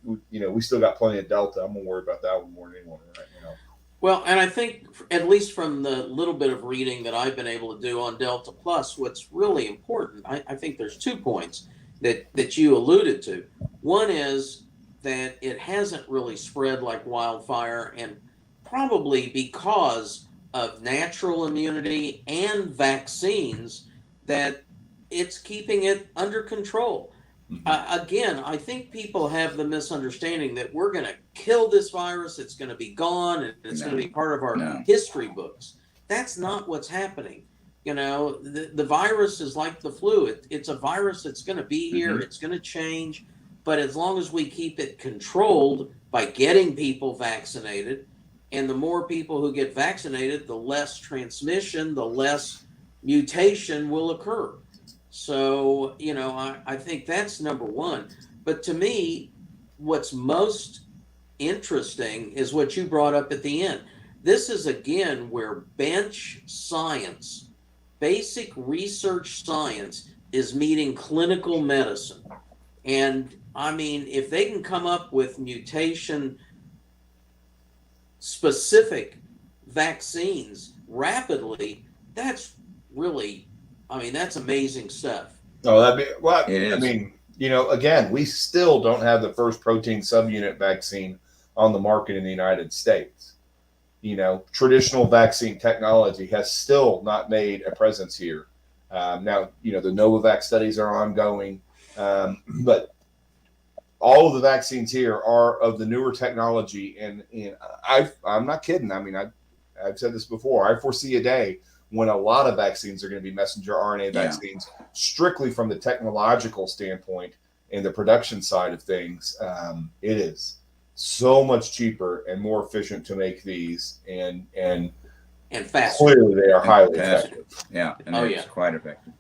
you know, we still got plenty of Delta. I'm gonna worry about that one more than anyone right now. Well, and I think, at least from the little bit of reading that I've been able to do on Delta Plus, what's really important, I think there's 2 points that you alluded to. One is that it hasn't really spread like wildfire, and probably because of natural immunity and vaccines, that it's keeping it under control. Again, I think people have the misunderstanding that we're going to kill this virus, it's going to be gone, and it's going to be part of our history books. That's not what's happening. You know, the virus is like the flu. It's a virus that's going to be here. It's going to change. But as long as we keep it controlled by getting people vaccinated, and the more people who get vaccinated, the less transmission, the less mutation will occur. So, you know, I think that's number one. But to me, what's most interesting is what you brought up at the end. This is, again, where bench science, basic research science, is meeting clinical medicine. And I mean, if they can come up with mutation specific vaccines rapidly, that's really, I mean, that's amazing stuff. Oh, that'd be, well, I mean, you know, again, we still don't have the first protein subunit vaccine on the market in the United States. You know, traditional vaccine technology has still not made a presence here. Now, you know, the Novavax studies are ongoing, but all of the vaccines here are of the newer technology. And I'm not kidding. I mean, I've said this before. I foresee a day when a lot of vaccines are going to be messenger RNA vaccines, strictly from the technological standpoint and the production side of things. It is so much cheaper and more efficient to make these, and faster. Clearly, they are highly effective. Yeah, and it's quite effective.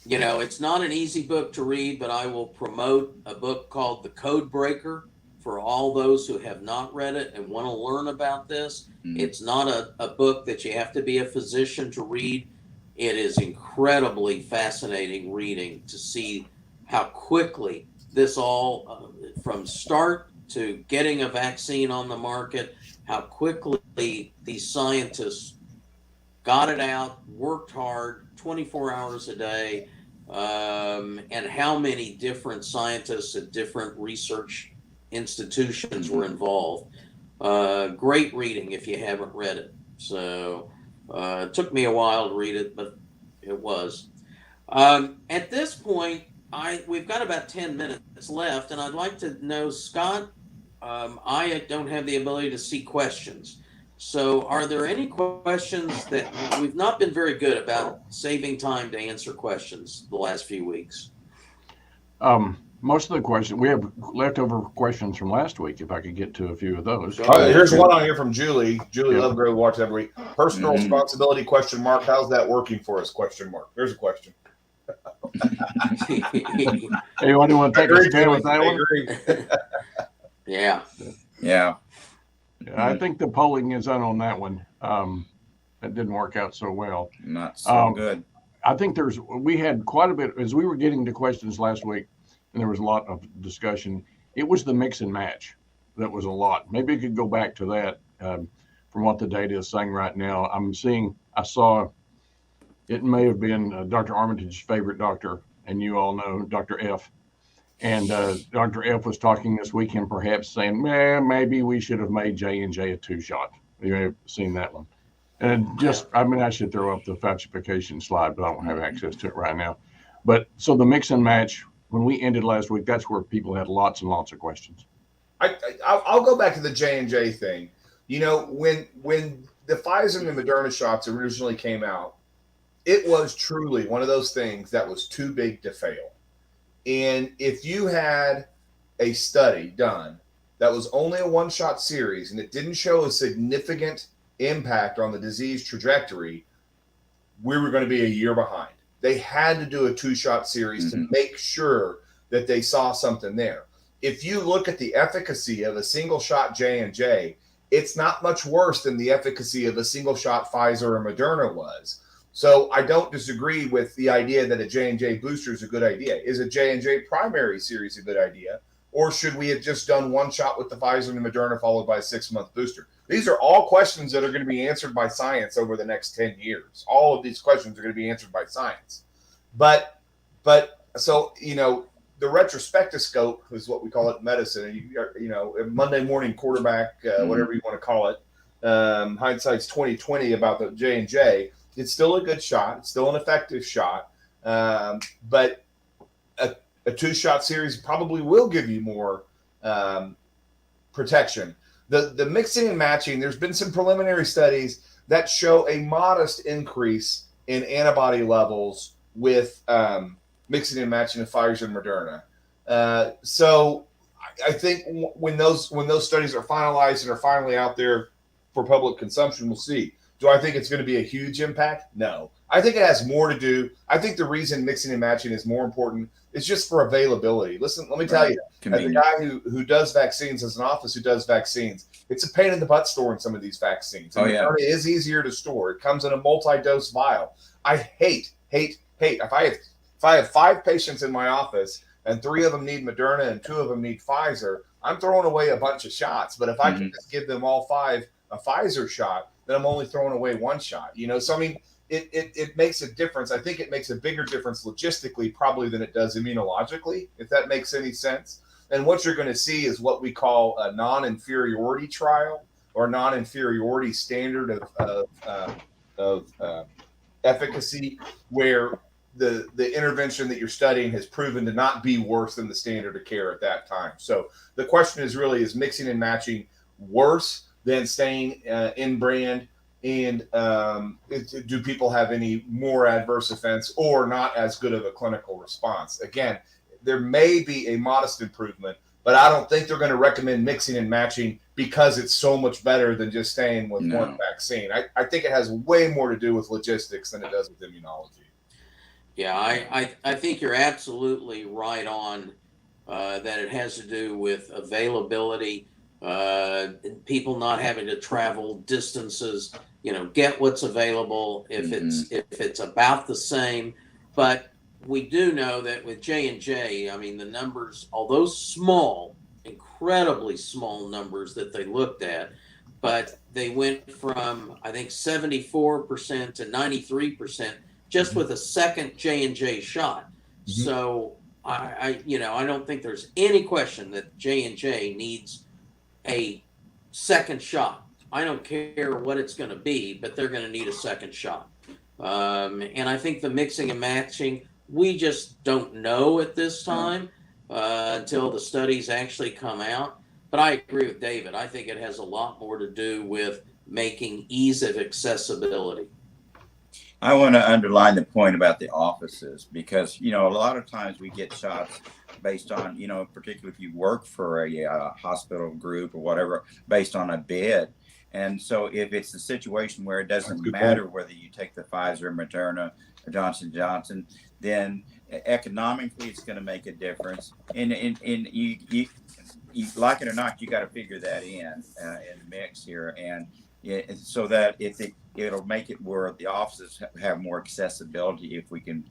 You know, it's not an easy book to read, but I will promote a book called The Code Breaker for all those who have not read it and want to learn about this. It's not a book that you have to be a physician to read. It is incredibly fascinating reading to see how quickly this all, from start to getting a vaccine on the market, how quickly these scientists got it out, worked hard, 24 hours a day, and how many different scientists at different research institutions were involved. Great reading if you haven't read it. So it took me a while to read it, but It was. At this point, we've got about 10 minutes left, and I'd like to know, Scott, I don't have the ability to see questions. So are there any questions that we've not been very good about saving time to answer questions the last few weeks? Most of the questions, we have leftover questions from last week, if I could get to a few of those. All right, here's one on here from Julie. Julie Yep. Lovegrove watches every week. Personal responsibility, question mark. How's that working for us, question mark? There's a question. Anyone want to take a stab with that one? Yeah. Yeah. I think the polling is on that one. That didn't work out so well. Not so good. I think we had quite a bit, as we were getting to questions last week, and there was a lot of discussion. It was the mix and match that was a lot. Maybe you could go back to that from what the data is saying right now. I saw it may have been Dr. Armitage's favorite doctor, and you all know Dr. F. And Dr. F was talking this weekend, perhaps saying, maybe we should have made J&J a 2-shot. You may have seen that one. And I should throw up the Faucification slide, but I don't have access to it right now. But so the mix and match, when we ended last week, that's where people had lots and lots of questions. I'll go back to the J&J thing. You know, when the Pfizer and the Moderna shots originally came out, it was truly one of those things that was too big to fail. And if you had a study done that was only a 1-shot series and it didn't show a significant impact on the disease trajectory, we were going to be a year behind. They had to do a 2-shot series to make sure that they saw something there. If you look at the efficacy of a single shot J&J, it's not much worse than the efficacy of a single shot Pfizer or Moderna was. So I don't disagree with the idea that a J&J booster is a good idea. Is a J&J primary series a good idea? Or should we have just done 1 shot with the Pfizer and the Moderna followed by a 6-month booster? These are all questions that are going to be answered by science over the next 10 years. All of these questions are going to be answered by science. But so, you know, the retrospectoscope is what we call it in medicine. You know, Monday morning quarterback, whatever you want to call it, hindsight's 20/20 about the J&J. It's still a good shot. It's still an effective shot. But a 2-shot series probably will give you more protection. The mixing and matching, there's been some preliminary studies that show a modest increase in antibody levels with mixing and matching of Pfizer and Moderna. So I think when those studies are finalized and are finally out there for public consumption, we'll see. Do I think it's going to be a huge impact? No. I think it has more to do. I think the reason mixing and matching is more important is just for availability. Listen, let me tell you, as a guy who does vaccines, as an office who does vaccines, it's a pain in the butt storing some of these vaccines. And it is easier to store. It comes in a multi-dose vial. I hate. If I have 5 patients in my office and 3 of them need Moderna and 2 of them need Pfizer, I'm throwing away a bunch of shots. But if I can just give them all 5 a Pfizer shot, then I'm only throwing away 1 shot. You know, so I mean, it makes a difference. I think it makes a bigger difference logistically probably than it does immunologically, if that makes any sense. And what you're going to see is what we call a non-inferiority trial or non-inferiority standard of efficacy, where the intervention that you're studying has proven to not be worse than the standard of care at that time. So the question is really, is mixing and matching worse than staying in brand? And do people have any more adverse events or not as good of a clinical response? Again, there may be a modest improvement, but I don't think they're going to recommend mixing and matching because it's so much better than just staying with one vaccine. I think it has way more to do with logistics than it does with immunology. Yeah, I think you're absolutely right on that it has to do with availability, people not having to travel distances, you know, get what's available if it's about the same. But we do know that with J&J, I mean, the numbers, although small, incredibly small numbers that they looked at, but they went from, I think, 74% to 93% just with a second J&J shot. So I don't think there's any question that J&J needs a second shot. I don't care what it's going to be, but they're going to need a second shot. And I think the mixing and matching, we just don't know at this time until the studies actually come out. But I agree with David. I think it has a lot more to do with making ease of accessibility. I want to underline the point about the offices because, a lot of times we get shots based on, particularly if you work for a hospital group or whatever, based on a bid. And so if it's a situation where it doesn't matter whether you take the Pfizer, Moderna, or Johnson & Johnson, then economically it's going to make a difference. And you like it or not, you got to figure that in the mix here. And so that it'll make it where the offices have more accessibility if we can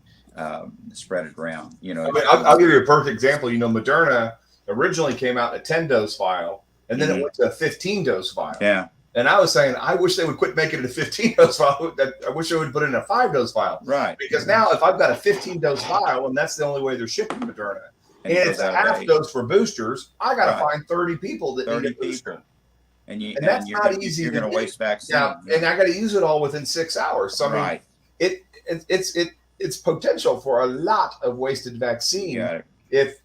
spread it around. I mean, I'll give you a perfect example. Moderna originally came out in a 10-dose vial, and then it went to a 15-dose vial. Yeah. And I was saying, I wish they would quit making it a 15-dose vial. I wish they would put it in a 5-dose vial. Right. Because now if I've got a 15-dose vial, and that's the only way they're shipping Moderna, and it's a half dose for boosters, I got to find 30 people that need a booster. And that's not easy. You're going to waste vaccine. Yeah, and I got to use it all within 6 hours. So I mean, it's potential for a lot of wasted vaccine if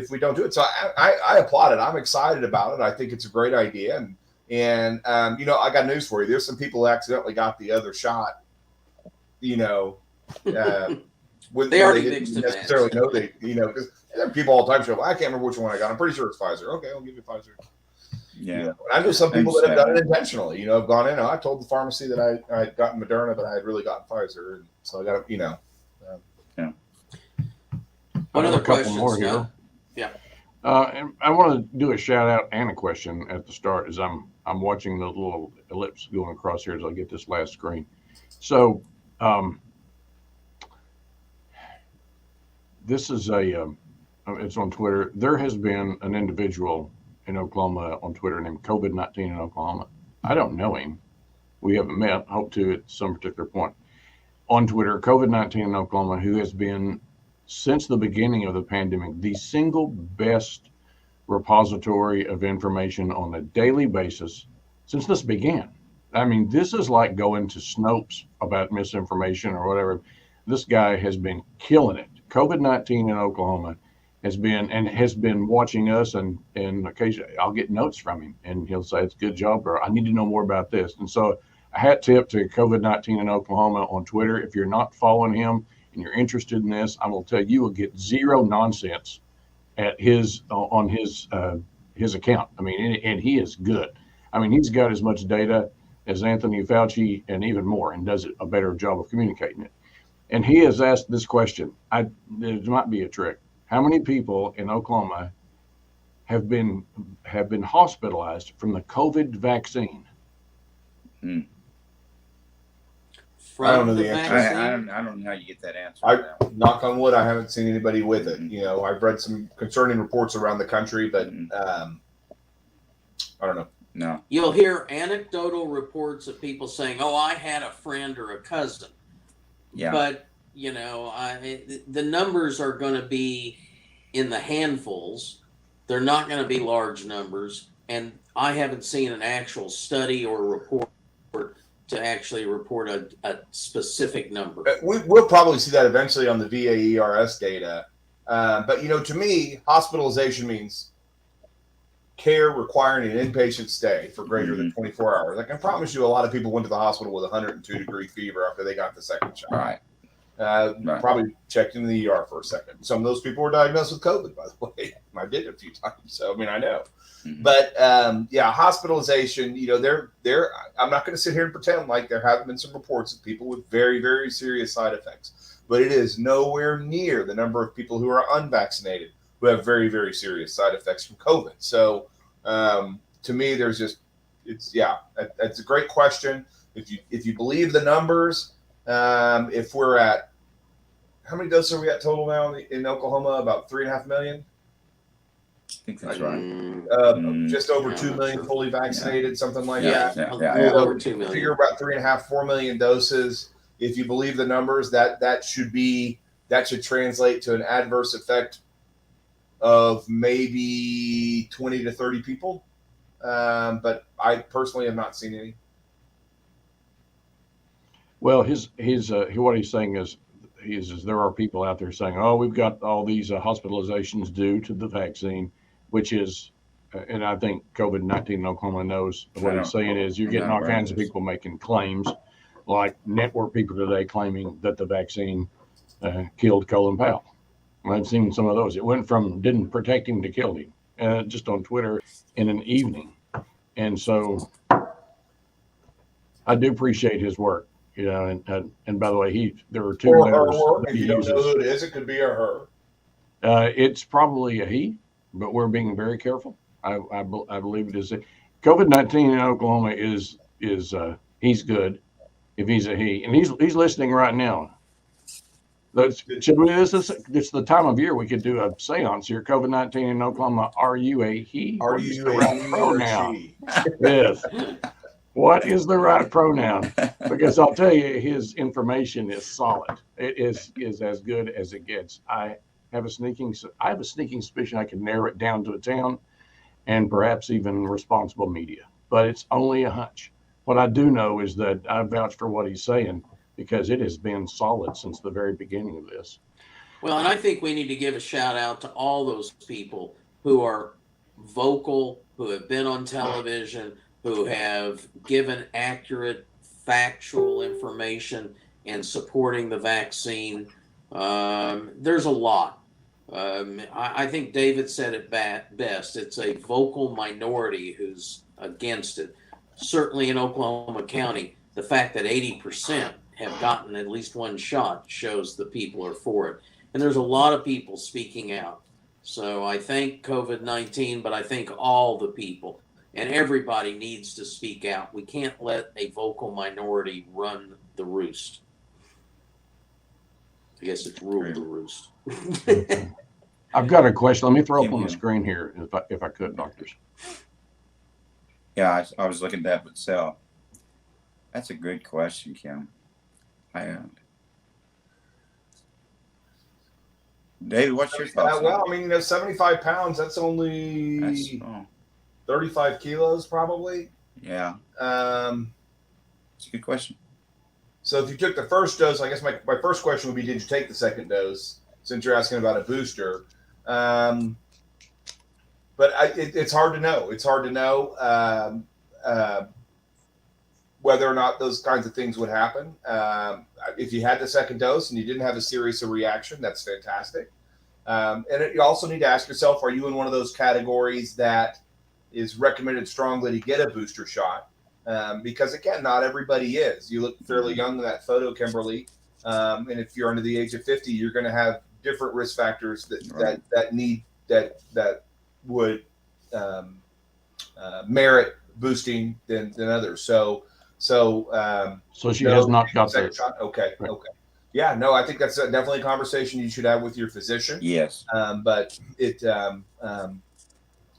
we don't do it. So I applaud it. I'm excited about it. I think it's a great idea. And I got news for you. There's some people who accidentally got the other shot. When they already didn't necessarily know because there are people all the time say, well, I can't remember which one I got. I'm pretty sure it's Pfizer. Okay, I'll give you Pfizer. Yeah. I know some people that have done it intentionally. Have gone in. I told the pharmacy that I had gotten Moderna, but I had really gotten Pfizer, and so I got Yeah. One other question more here. Yeah. And I want to do a shout out and a question at the start as I'm watching the little ellipse going across here as I get this last screen. So this is it's on Twitter. There has been an individual in Oklahoma on Twitter named COVID-19 in Oklahoma. I don't know him. We haven't met. Hope to at some particular point. On Twitter, COVID-19 in Oklahoma, who has been, since the beginning of the pandemic, the single best repository of information on a daily basis since this began. I mean, this is like going to Snopes about misinformation or whatever. This guy has been killing it. COVID-19 in Oklahoma has been watching us, and occasionally I'll get notes from him and he'll say, it's a good job, or I need to know more about this. And so a hat tip to COVID-19 in Oklahoma on Twitter. If you're not following him and you're interested in this, I will tell you will get zero nonsense at on his account. I mean, and he is good. I mean, he's got as much data as Anthony Fauci and even more, and does a better job of communicating it. And he has asked this question. There might be a trick. How many people in Oklahoma have been hospitalized from the COVID vaccine? I don't know the answer. I don't know how you get that answer. Knock on wood, I haven't seen anybody with it. I've read some concerning reports around the country, but I don't know. No. You'll hear anecdotal reports of people saying, "Oh, I had a friend or a cousin." Yeah. But the numbers are going to be in the handfuls. They're not going to be large numbers, and I haven't seen an actual study or report to actually report a specific number. We'll probably see that eventually on the VAERS data. But, to me, hospitalization means care requiring an inpatient stay for greater than 24 hours. I can promise you a lot of people went to the hospital with 102-degree fever after they got the second shot. Right. Probably checked in the ER for a second. Some of those people were diagnosed with COVID, by the way. I did it a few times, so I know. But hospitalization. I'm not going to sit here and pretend like there haven't been some reports of people with very, very serious side effects, but it is nowhere near the number of people who are unvaccinated who have very, very serious side effects from COVID. So, to me, it's a great question. If you believe the numbers. If we're at, how many doses are we at total now in Oklahoma? About 3.5 million. I think that's right. Just over 2 million fully vaccinated, something like that. Yeah. Over 2 million. Figure about 3.5-4 million doses. If you believe the numbers, that should translate to an adverse effect of maybe 20 to 30 people. But I personally have not seen any. Well, what he's saying is there are people out there saying, oh, we've got all these hospitalizations due to the vaccine, which is, and I think COVID-19 in Oklahoma knows what he's saying is you're getting all kinds of people making claims, like network people today claiming that the vaccine killed Colin Powell. I've seen some of those. It went from didn't protect him to killed him, just on Twitter in an evening. And so I do appreciate his work, and by the way, there are two Or her letters work. that If he you don't uses. know who it is, it could be a her. It's probably a he, but we're being very careful. I believe it is. COVID-19 in Oklahoma is he's good if he's a he, and he's listening right now. It's the time of year we could do a seance here. COVID-19 in Oklahoma. Are you a he? Are What is you the a right he or pronoun? she? Yes. What is the right pronoun? Because I'll tell you, his information is solid. It is as good as it gets. I have a sneaking suspicion I can narrow it down to a town and perhaps even responsible media, but it's only a hunch. What I do know is that I vouch for what he's saying because it has been solid since the very beginning of this. Well, and I think we need to give a shout out to all those people who are vocal, who have been on television, who have given accurate, factual information and supporting the vaccine. There's a lot. I think David said it best. It's a vocal minority who's against it. Certainly in Oklahoma County, the fact that 80% have gotten at least one shot shows the people are for it. And there's a lot of people speaking out. So I thank COVID-19, but I thank all the people. And everybody needs to speak out. We can't let a vocal minority run the roost. I guess it's rule the roost. I've got a question. Let me throw up on the screen here, if I could, doctors. Yeah, I was looking at that myself. That's a good question, Kim. David, what's your thoughts? Well, I mean, 75 pounds, that's only 35 kilos, probably. Yeah. It's a good question. So if you took the first dose, I guess my first question would be, did you take the second dose, since you're asking about a booster? But it's hard to know. It's hard to know whether or not those kinds of things would happen. If you had the second dose and you didn't have a serious reaction, that's fantastic. You also need to ask yourself, are you in one of those categories that is recommended strongly to get a booster shot? Because, again, not everybody is. You look fairly young in that photo, Kimberly. And if you're under the age of 50, you're going to have different risk factors that would merit boosting than others. So she has not got second shot. Okay. Right. Okay. Yeah, no, I think that's definitely a conversation you should have with your physician. Yes. But it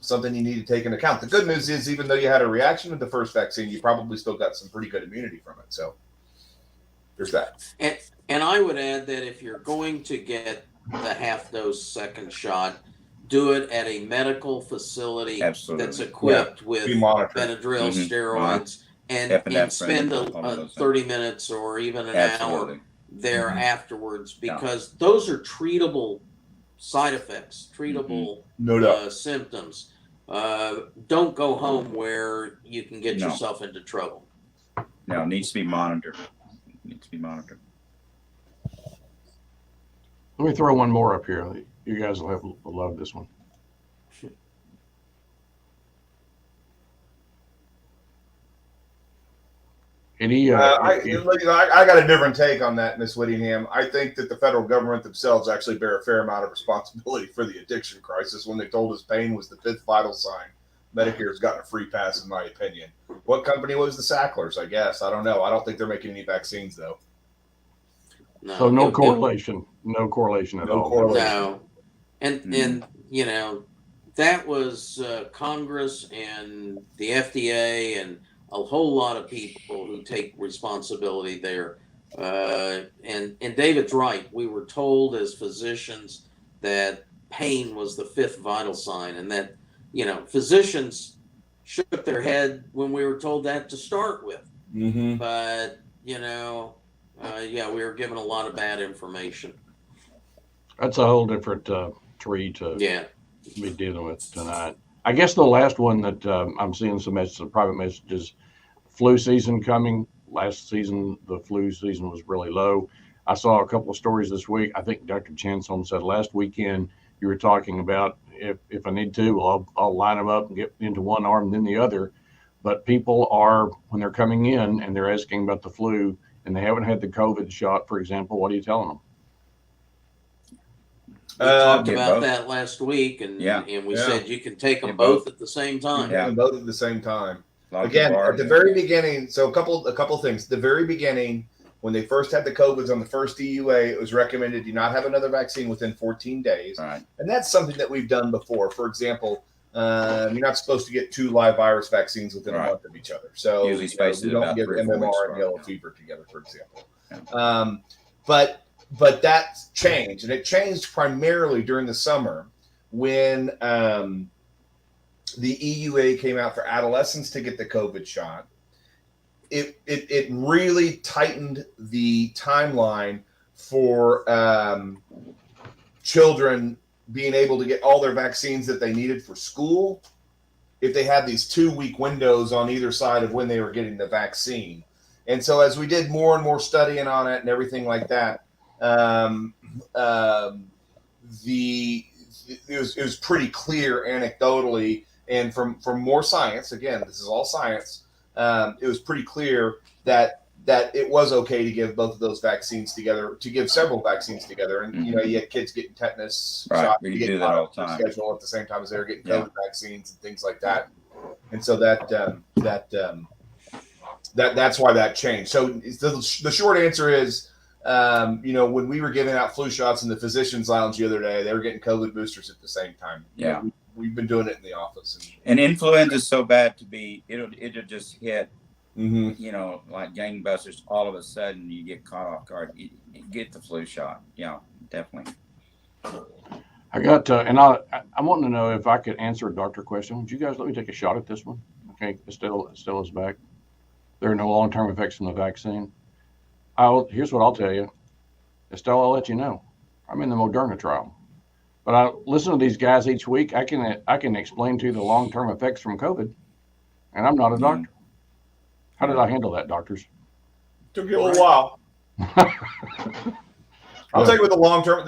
something you need to take into account. The good news is, even though you had a reaction to the first vaccine, you probably still got some pretty good immunity from it. So there's that. And I would add that if you're going to get the half-dose second shot, do it at a medical facility that's equipped with Benadryl, steroids, and spend 30 minutes or even an hour there afterwards, because those are treatable side effects, treatable symptoms. Don't go home where you can get yourself into trouble. No, it needs to be monitored. Let me throw one more up here. You guys will love this one. I got a different take on that, Miss Whittingham. I think that the federal government themselves actually bear a fair amount of responsibility for the addiction crisis when they told us pain was the fifth vital sign. Medicare's gotten a free pass, in my opinion. What company was the Sacklers? I guess. I don't know. I don't think they're making any vaccines, though. No, so no correlation. No correlation at all. No. And that was Congress and the FDA and a whole lot of people who take responsibility there. And David's right. We were told as physicians that pain was the fifth vital sign, and that, physicians shook their head when we were told that to start with. Mm-hmm. But, Yeah, we were given a lot of bad information. That's a whole different tree to Yeah. be dealing with tonight. I guess the last one that I'm seeing some messages, private messages, flu season coming. Last season, the flu season was really low. I saw a couple of stories this week. I think Dr. Chanston said last weekend you were talking about if I need to, well, I'll line them up and get into one arm, then the other. But people are, when they're coming in and they're asking about the flu and they haven't had the COVID shot, for example, what are you telling them? We talked Get about both. that last week, and we Yeah. said you can take them Get both both. at the same time. Yeah. And both at the same time. A lot of Again, people at the argue. very beginning, so a couple things. The very beginning, when they first had the COVIDs on the first EUA, it was recommended you not have another vaccine within 14 days. Right. And that's something that we've done before. For example, you're not supposed to get 2 live virus vaccines within a Right. month of each other. So Usually spaced we at don't about give 3 or 4 MMR weeks and apart, yellow yeah. fever together, for example. Yeah. But that's changed, and it changed primarily during the summer when the EUA came out for adolescents to get the COVID shot. It really tightened the timeline for children being able to get all their vaccines that they needed for school if they had these 2-week windows on either side of when they were getting the vaccine. And so as we did more and more studying on it and everything like that, it was pretty clear anecdotally and from more science, again, this is all science, it was pretty clear that it was okay to give both of those vaccines together, to give several vaccines together. And, you know, you had kids getting tetanus Right. shots, We you do get that all the caught up time. in the schedule at the same time as they were getting Yeah. COVID vaccines and things like that. And so that's why that changed. So the short answer is, you know, when we were giving out flu shots in the physician's lounge the other day, they were getting COVID boosters at the same time. Yeah. We've been doing it in the office. And influenza is so bad to be, it'll just hit, Mm-hmm. you know, like gangbusters. All of a sudden, you get caught off guard. You get the flu shot. Yeah, definitely. I got, and I'm wanting to know if I could answer a doctor question. Would you guys let me take a shot at this one? Okay, Estella's back. There are no long-term effects from the vaccine. Here's what I'll tell you. Estella, I'll let you know. I'm in the Moderna trial. But I listen to these guys each week. I can explain to you the long-term effects from COVID, and I'm not a doctor. How did I handle that, doctors? Took you a little while. I'll tell you what the long-term,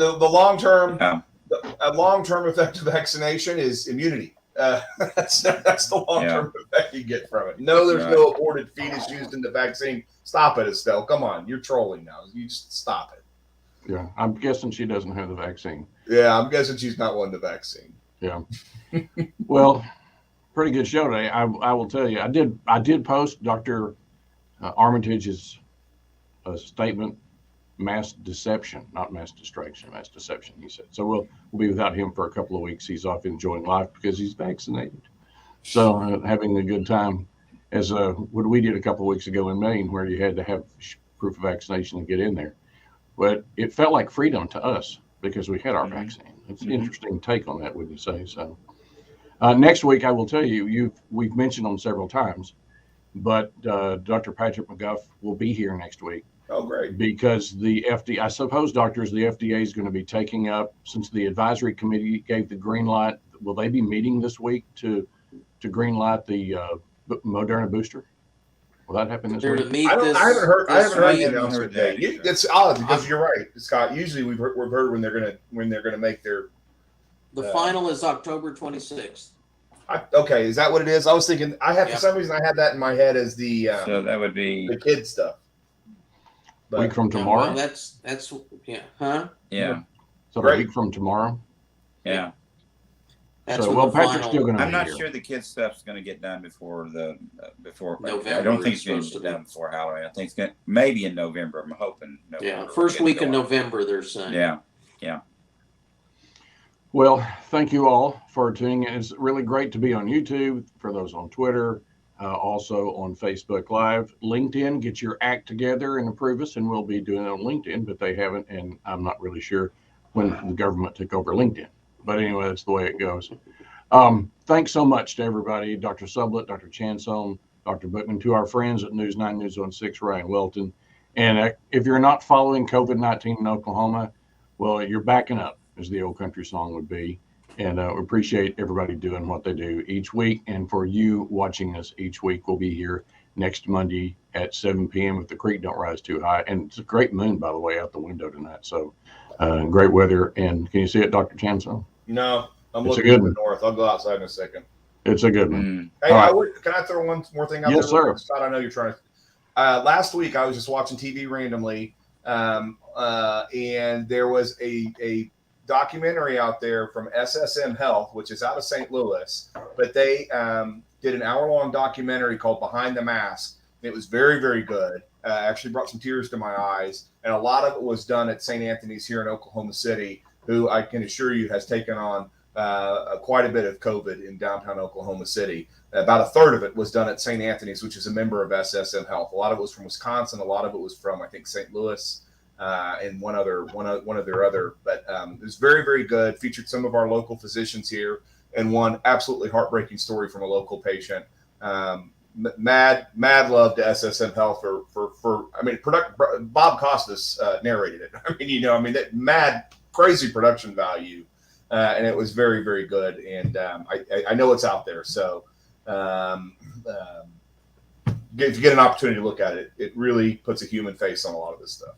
a long-term effect of vaccination is immunity. That's the long-term effect you get from it. No, there's no aborted fetus used in the vaccine. Stop it, Estelle. Come on, you're trolling now. You just stop it. Yeah, I'm guessing she doesn't have the vaccine. Yeah, I'm guessing she's not won the vaccine. Yeah. Well, pretty good show today. I will tell you. I did post Dr. Armitage's statement, mass deception, not mass distraction, mass deception, he said. So we'll be without him for a couple of weeks. He's off enjoying life because he's vaccinated. So having a good time, as what we did a couple of weeks ago in Maine, where you had to have proof of vaccination to get in there. But it felt like freedom to us because we had our vaccine. It's an interesting take on that, wouldn't you say? So next week, I will tell you, we've mentioned them several times, but Dr. Patrick McGuff will be here next week. Oh, great. Because the FDA, I suppose, doctors, the FDA is going to be taking up, since the advisory committee gave the green light, will they be meeting this week to green light the Moderna booster? Will that happen this They're to week? meet I this. haven't heard the week. announcement Heard yet. that. It's odd because you're right, Scott. Usually we've heard when they're gonna make their. The final is October 26th. Okay, is that what it is? I was thinking. For Yep. some reason I had that in my head as the So that would be, kid stuff. But Week from Yeah, tomorrow? well, that's yeah, huh? yeah. So Great. a week from tomorrow? Yeah. That's So, when well, the Patrick's final- still going to I'm be not here. sure the kids stuff's going to get done before I November don't think it's it's going to supposed get to done before Halloween. I think it's going maybe in November. I'm hoping. Yeah, first week in November, they're saying. Yeah. Well, thank you all for tuning in. It's really great to be on YouTube, for those on Twitter, also on Facebook Live. LinkedIn, get your act together and approve us, and we'll be doing it on LinkedIn, but they haven't, and I'm not really sure when the government took over LinkedIn. But anyway, that's the way it goes. Thanks so much to everybody, Dr. Sublett, Dr. Chanston, Dr. Bookman, to our friends at News 9 News on 6, Ryan Welton, And if you're not following COVID-19 in Oklahoma, well, you're backing up, as the old country song would be. And we appreciate everybody doing what they do each week. And for you watching us each week, we'll be here next Monday at 7 p.m. if the creek don't rise too high. And it's a great moon, by the way, out the window tonight. So great weather. And can you see it, Dr. Chanso? No, I'm It's a looking good to the one. north. I'll go outside in a second. It's a good one. Hey, All right. can I throw one more thing out Yes, there? sir. Scott, I know you're trying to. Last week, I was just watching TV randomly, and there was a documentary out there from SSM Health, which is out of St. Louis, but they did an hour-long documentary called Behind the Mask. It was very, very good. Actually brought some tears to my eyes, and a lot of it was done at St. Anthony's here in Oklahoma City, who I can assure you has taken on quite a bit of COVID in downtown Oklahoma City. About a third of it was done at St. Anthony's, which is a member of SSM Health. A lot of it was from Wisconsin. A lot of it was from, I think, St. Louis, and one of their other. But it was very, very good. Featured some of our local physicians here, and one absolutely heartbreaking story from a local patient. Mad love to SSM Health for I mean, Bob Costas narrated it. I mean, that mad crazy production value, and it was very, very good. And I know it's out there, so if you get an opportunity to look at it, it really puts a human face on a lot of this stuff.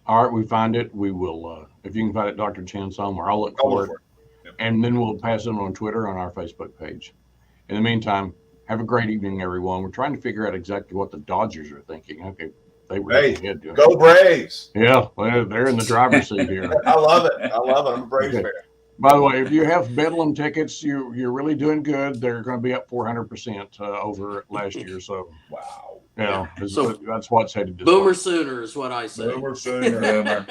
All right, we find it. We will, if you can find it, Dr. Chansom, or I'll look I'll for look it. for it. Yep. And then we'll pass it on Twitter, on our Facebook page. In the meantime, have a great evening, everyone. We're trying to figure out exactly what the Dodgers are thinking. Okay, they were ahead. Go Braves! Yeah, well, they're in the driver's seat here. I love it. I'm a Braves fan. By the way, if you have Bedlam tickets, you're really doing good. They're going to be up 400% over last year. So Wow. yeah, So that's what's headed. Boomer Sooner is what I say. Boomer Sooner. Boomer.